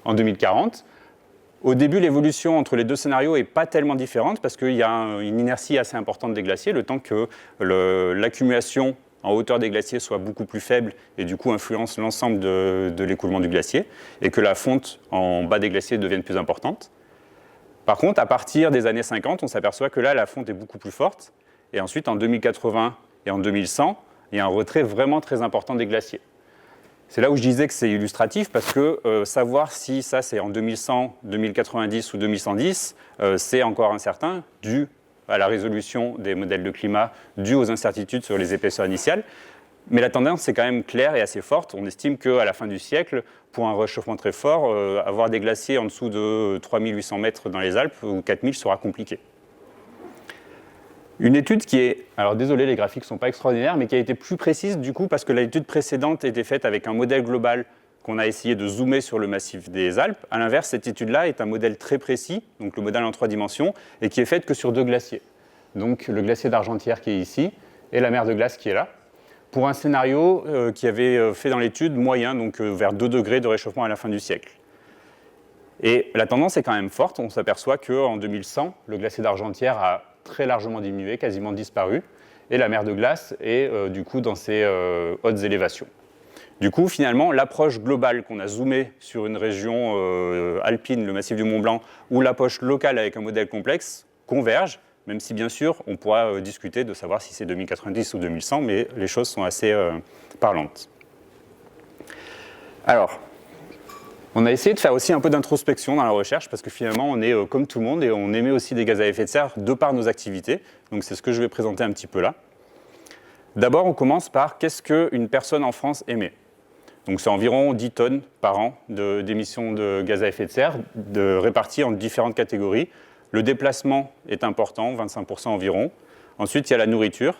en 2040. Au début, l'évolution entre les deux scénarios n'est pas tellement différente parce qu'il y a une inertie assez importante des glaciers, le temps que l'accumulation en hauteur des glaciers soit beaucoup plus faible et du coup influence l'ensemble de l'écoulement du glacier et que la fonte en bas des glaciers devienne plus importante. Par contre, à partir des années 50, on s'aperçoit que là, la fonte est beaucoup plus forte. Et ensuite, en 2080 et en 2100, il y a un retrait vraiment très important des glaciers. C'est là où je disais que c'est illustratif, parce que savoir si ça c'est en 2100, 2090 ou 2110, c'est encore incertain, dû à la résolution des modèles de climat, dû aux incertitudes sur les épaisseurs initiales. Mais la tendance est quand même claire et assez forte. On estime qu'à la fin du siècle, pour un réchauffement très fort, avoir des glaciers en dessous de 3800 mètres dans les Alpes ou 4000 sera compliqué. Une étude qui est, alors désolé, les graphiques ne sont pas extraordinaires, mais qui a été plus précise du coup parce que l'étude précédente était faite avec un modèle global qu'on a essayé de zoomer sur le massif des Alpes. À l'inverse, cette étude-là est un modèle très précis, donc le modèle en 3 dimensions, et qui est faite que sur 2 glaciers. Donc le glacier d'Argentière qui est ici et la mer de glace qui est là, pour un scénario qui avait fait dans l'étude moyen, donc vers 2 degrés de réchauffement à la fin du siècle. Et la tendance est quand même forte. On s'aperçoit qu'en 2100, le glacier d'Argentière a très largement diminué, quasiment disparu, et la mer de glace est du coup dans ses hautes élévations. Du coup, finalement, l'approche globale qu'on a zoomée sur une région alpine, le massif du Mont Blanc, ou l'approche locale avec un modèle complexe, convergent, même si bien sûr, on pourra discuter de savoir si c'est 2090 ou 2100, mais les choses sont assez parlantes. Alors, on a essayé de faire aussi un peu d'introspection dans la recherche parce que finalement, on est comme tout le monde et on émet aussi des gaz à effet de serre de par nos activités. Donc c'est ce que je vais présenter un petit peu là. D'abord, on commence par qu'est-ce qu'une personne en France émet. Donc c'est environ 10 tonnes par an d'émissions de gaz à effet de serre réparties en différentes catégories. Le déplacement est important, 25% environ. Ensuite, il y a la nourriture,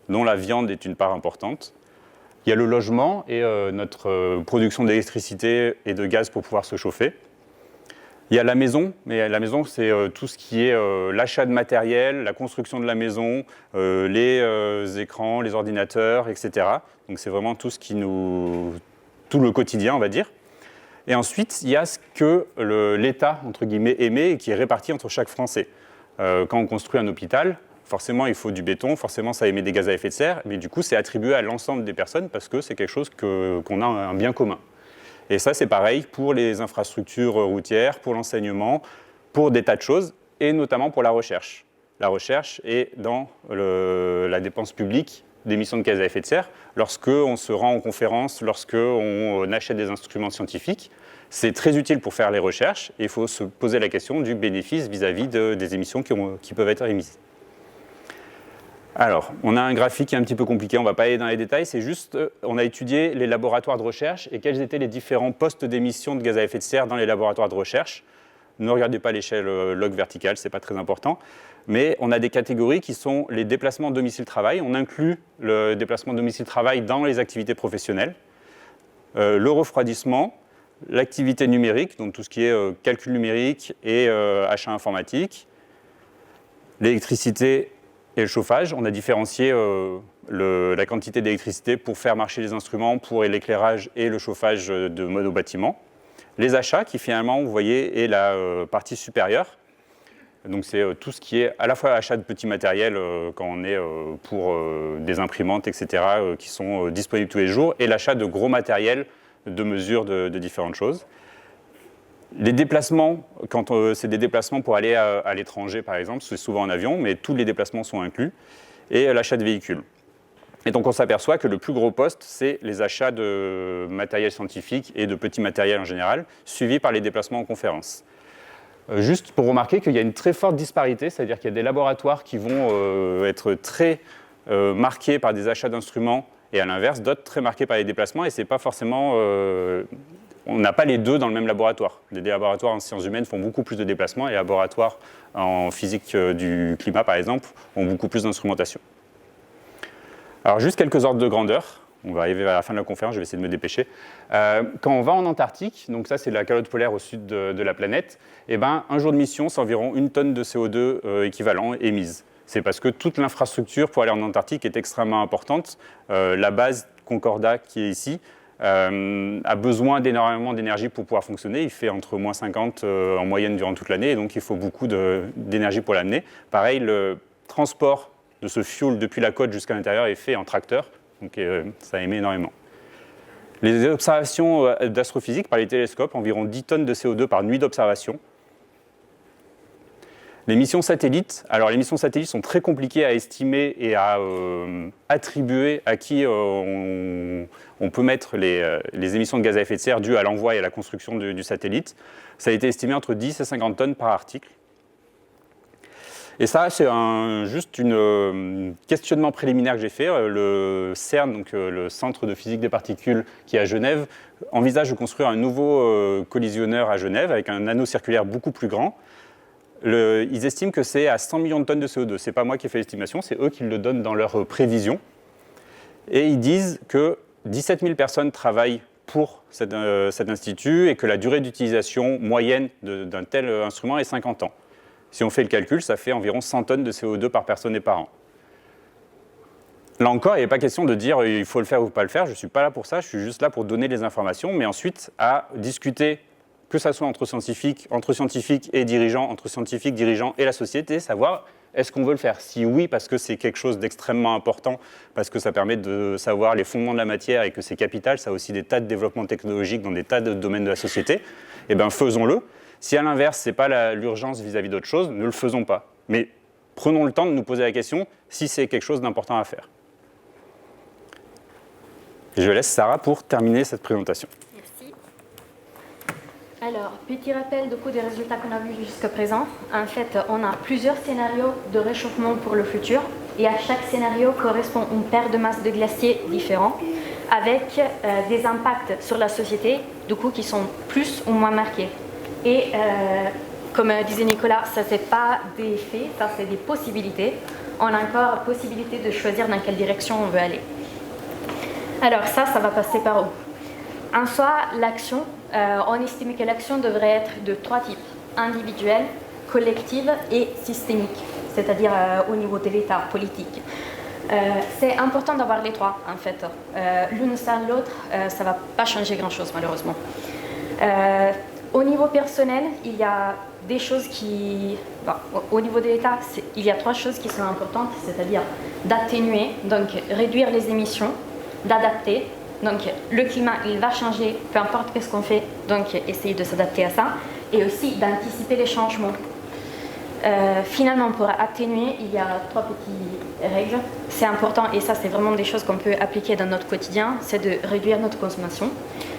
dont la viande est une part importante. Il y a le logement et notre production d'électricité et de gaz pour pouvoir se chauffer. Il y a la maison, mais la maison, c'est tout ce qui est l'achat de matériel, la construction de la maison, les écrans, les ordinateurs, etc. Donc c'est vraiment tout le quotidien, on va dire. Et ensuite, il y a ce que l'État, entre guillemets, émet et qui est réparti entre chaque Français. Quand on construit un hôpital, forcément, il faut du béton, forcément, ça émet des gaz à effet de serre, mais du coup, c'est attribué à l'ensemble des personnes parce que c'est quelque chose qu'on a un bien commun. Et ça, c'est pareil pour les infrastructures routières, pour l'enseignement, pour des tas de choses, et notamment pour la recherche. La recherche est dans la dépense publique d'émissions de gaz à effet de serre. Lorsqu'on se rend en conférence, lorsqu'on achète des instruments scientifiques, c'est très utile pour faire les recherches, et il faut se poser la question du bénéfice vis-à-vis des émissions qui peuvent être émises. Alors, on a un graphique qui est un petit peu compliqué, on ne va pas aller dans les détails, c'est juste, on a étudié les laboratoires de recherche et quels étaient les différents postes d'émissions de gaz à effet de serre dans les laboratoires de recherche. Ne regardez pas l'échelle log verticale, ce n'est pas très important, mais on a des catégories qui sont les déplacements domicile-travail. On inclut le déplacement domicile-travail dans les activités professionnelles, le refroidissement, l'activité numérique, donc tout ce qui est calcul numérique et achat informatique, l'électricité et le chauffage. On a différencié la quantité d'électricité pour faire marcher les instruments, pour l'éclairage et le chauffage de mode au bâtiment. Les achats, qui finalement, vous voyez, est la partie supérieure. Donc c'est tout ce qui est à la fois achat de petits matériels quand on est pour des imprimantes, etc., qui sont disponibles tous les jours, et l'achat de gros matériels de mesure de différentes choses. Les déplacements, quand c'est des déplacements pour aller à l'étranger par exemple, c'est souvent en avion, mais tous les déplacements sont inclus, et l'achat de véhicules. Et donc on s'aperçoit que le plus gros poste, c'est les achats de matériel scientifique et de petits matériels en général, suivis par les déplacements en conférence. Juste pour remarquer qu'il y a une très forte disparité, c'est-à-dire qu'il y a des laboratoires qui vont être très marqués par des achats d'instruments, et à l'inverse, d'autres très marqués par les déplacements, et c'est pas forcément... on n'a pas les deux dans le même laboratoire. Des laboratoires en sciences humaines font beaucoup plus de déplacements, et les laboratoires en physique du climat, par exemple, ont beaucoup plus d'instrumentation. Alors, juste quelques ordres de grandeur. On va arriver à la fin de la conférence, je vais essayer de me dépêcher. Quand on va en Antarctique, donc ça c'est la calotte polaire au sud de la planète, et ben, un jour de mission, c'est environ 1 tonne de CO2 équivalent émise. C'est parce que toute l'infrastructure pour aller en Antarctique est extrêmement importante. La base Concordat qui est ici a besoin d'énormément d'énergie pour pouvoir fonctionner. Il fait entre moins 50 en moyenne durant toute l'année, et donc il faut beaucoup d'énergie pour l'amener. Pareil, le transport de ce fuel depuis la côte jusqu'à l'intérieur est fait en tracteur, donc ça émet énormément. Les observations d'astrophysique par les télescopes, environ 10 tonnes de CO2 par nuit d'observation. Les missions satellites, alors les missions satellites sont très compliquées à estimer et à attribuer à qui on peut mettre les émissions de gaz à effet de serre dues à l'envoi et à la construction du satellite. Ça a été estimé entre 10 et 50 tonnes par article. Et ça, c'est juste un questionnement préliminaire que j'ai fait. Le CERN, donc le Centre de physique des particules qui est à Genève, envisage de construire un nouveau collisionneur à Genève avec un anneau circulaire beaucoup plus grand. Ils estiment que c'est à 100 millions de tonnes de CO2. Ce n'est pas moi qui ai fait l'estimation, c'est eux qui le donnent dans leurs prévisions. Et ils disent que 17 000 personnes travaillent pour cet institut et que la durée d'utilisation moyenne d'un tel instrument est 50 ans. Si on fait le calcul, ça fait environ 100 tonnes de CO2 par personne et par an. Là encore, il n'est pas question de dire il faut le faire ou pas le faire. Je ne suis pas là pour ça, je suis juste là pour donner les informations, mais ensuite à discuter, que ce soit entre scientifiques et dirigeants, entre scientifiques, dirigeants et la société, savoir est-ce qu'on veut le faire. Si oui, parce que c'est quelque chose d'extrêmement important, parce que ça permet de savoir les fondements de la matière et que c'est capital, ça a aussi des tas de développements technologiques dans des tas de domaines de la société, eh bien faisons-le. Si à l'inverse, ce n'est pas l'urgence vis-à-vis d'autre chose, ne le faisons pas. Mais prenons le temps de nous poser la question si c'est quelque chose d'important à faire. Et je laisse Sarah pour terminer cette présentation. Merci. Alors, petit rappel du coup des résultats qu'on a vus jusqu'à présent. En fait, on a plusieurs scénarios de réchauffement pour le futur. Et à chaque scénario correspond une paire de masses de glaciers différents avec des impacts sur la société, du coup, qui sont plus ou moins marqués. Et comme disait Nicolas, ça c'est pas des faits, ça c'est des possibilités. On a encore possibilité de choisir dans quelle direction on veut aller. Alors ça va passer par où? En soi, l'action, on estime que l'action devrait être de 3 types: individuelle, collective et systémique, c'est-à-dire au niveau de l'État politique. C'est important d'avoir les trois en fait. L'une sans l'autre, ça ne va pas changer grand-chose malheureusement. Au niveau personnel, il y a des choses qui... Bon, au niveau de l'État, il y a 3 choses qui sont importantes, c'est-à-dire d'atténuer, donc réduire les émissions, d'adapter, donc le climat, il va changer, peu importe ce qu'on fait, donc essayer de s'adapter à ça, et aussi d'anticiper les changements. Finalement, pour atténuer, il y a 3 petites règles. C'est important, et ça, c'est vraiment des choses qu'on peut appliquer dans notre quotidien, c'est de réduire notre consommation,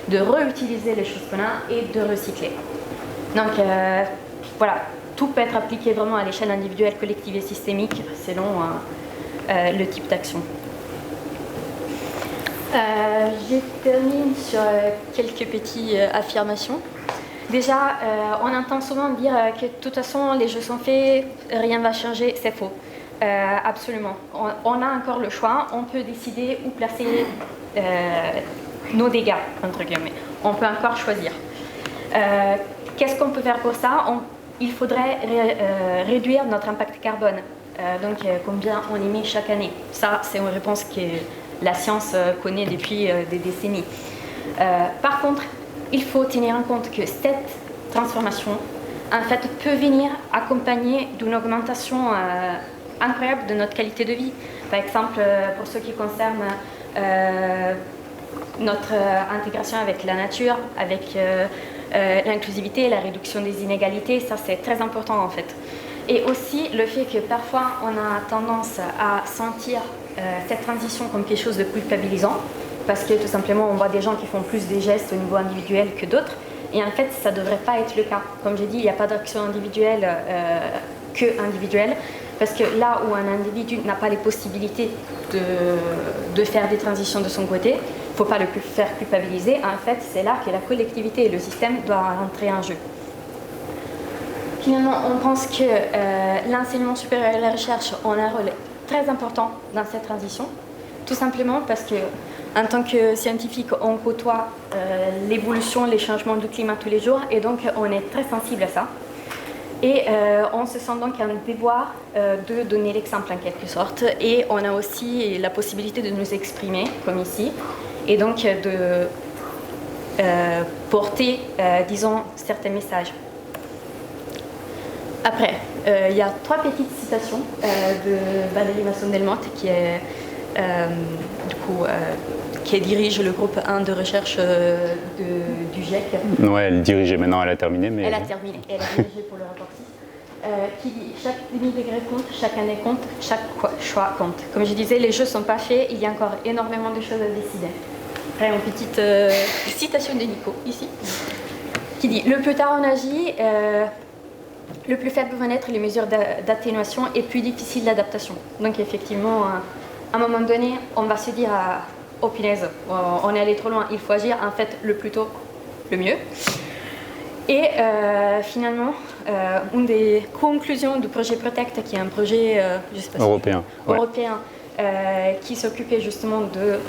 de réutiliser les choses qu'on a et de recycler. Donc, voilà, tout peut être appliqué vraiment à l'échelle individuelle, collective et systémique, selon le type d'action. Je termine sur quelques petites affirmations. Déjà, on entend souvent dire que de toute façon, les jeux sont faits, rien ne va changer. C'est faux. Absolument. On a encore le choix. On peut décider où placer nos dégâts, entre guillemets. On peut encore choisir. Qu'est-ce qu'on peut faire pour ça? Il faudrait réduire notre impact carbone. Donc, combien on émet chaque année? Ça, c'est une réponse que la science connaît depuis des décennies. Par contre, il faut tenir en compte que cette transformation, en fait, peut venir accompagnée d'une augmentation incroyable de notre qualité de vie. Par exemple, pour ce qui concerne notre intégration avec la nature, avec l'inclusivité, la réduction des inégalités, ça c'est très important en fait. Et aussi le fait que parfois on a tendance à sentir cette transition comme quelque chose de culpabilisant, parce que tout simplement on voit des gens qui font plus des gestes au niveau individuel que d'autres, et en fait ça ne devrait pas être le cas. Comme j'ai dit, il n'y a pas d'action individuelle que individuelle, parce que là où un individu n'a pas les possibilités de faire des transitions de son côté, il ne faut pas le faire culpabiliser. En fait, c'est là que la collectivité et le système doivent rentrer en jeu. Finalement, on pense que l'enseignement supérieur et la recherche ont un rôle très important dans cette transition, tout simplement parce que en tant que scientifique, on côtoie l'évolution, les changements du climat tous les jours, et donc on est très sensible à ça. Et on se sent donc un devoir de donner l'exemple en quelque sorte, et on a aussi la possibilité de nous exprimer, comme ici, et donc de porter, disons, certains messages. Après, il y a 3 petites citations de Valérie Masson-Delmotte qui dirige le groupe 1 de recherche du GIEC. Ouais, elle dirigeait maintenant, elle a terminé. Mais... Elle a terminé, elle a dirigé pour le rapport 6. Qui dit chaque demi-degré compte, chaque année compte, chaque choix compte. Comme je disais, les jeux ne sont pas faits, il y a encore énormément de choses à décider. Après, une petite citation de Nico, ici, qui dit « Le plus tard on agit, le plus faible vont être les mesures d'atténuation et plus difficile l'adaptation. » Donc effectivement, à un moment donné, on va se dire « Oh punaise, on est allé trop loin, il faut agir. » En fait, le plus tôt, le mieux. Et finalement, une des conclusions du projet Protect, qui est un projet européen, qui s'occupait justement de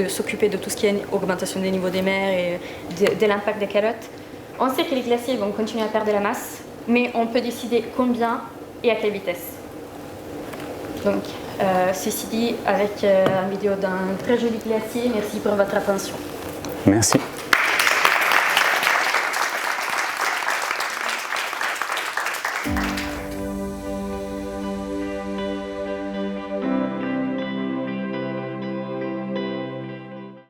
s'occuper de tout ce qui est augmentation des niveaux des mers et de l'impact des calottes. On sait que les glaciers vont continuer à perdre de la masse, mais on peut décider combien et à quelle vitesse. Donc, ceci dit, avec une vidéo d'un très joli glacier, merci pour votre attention. Merci.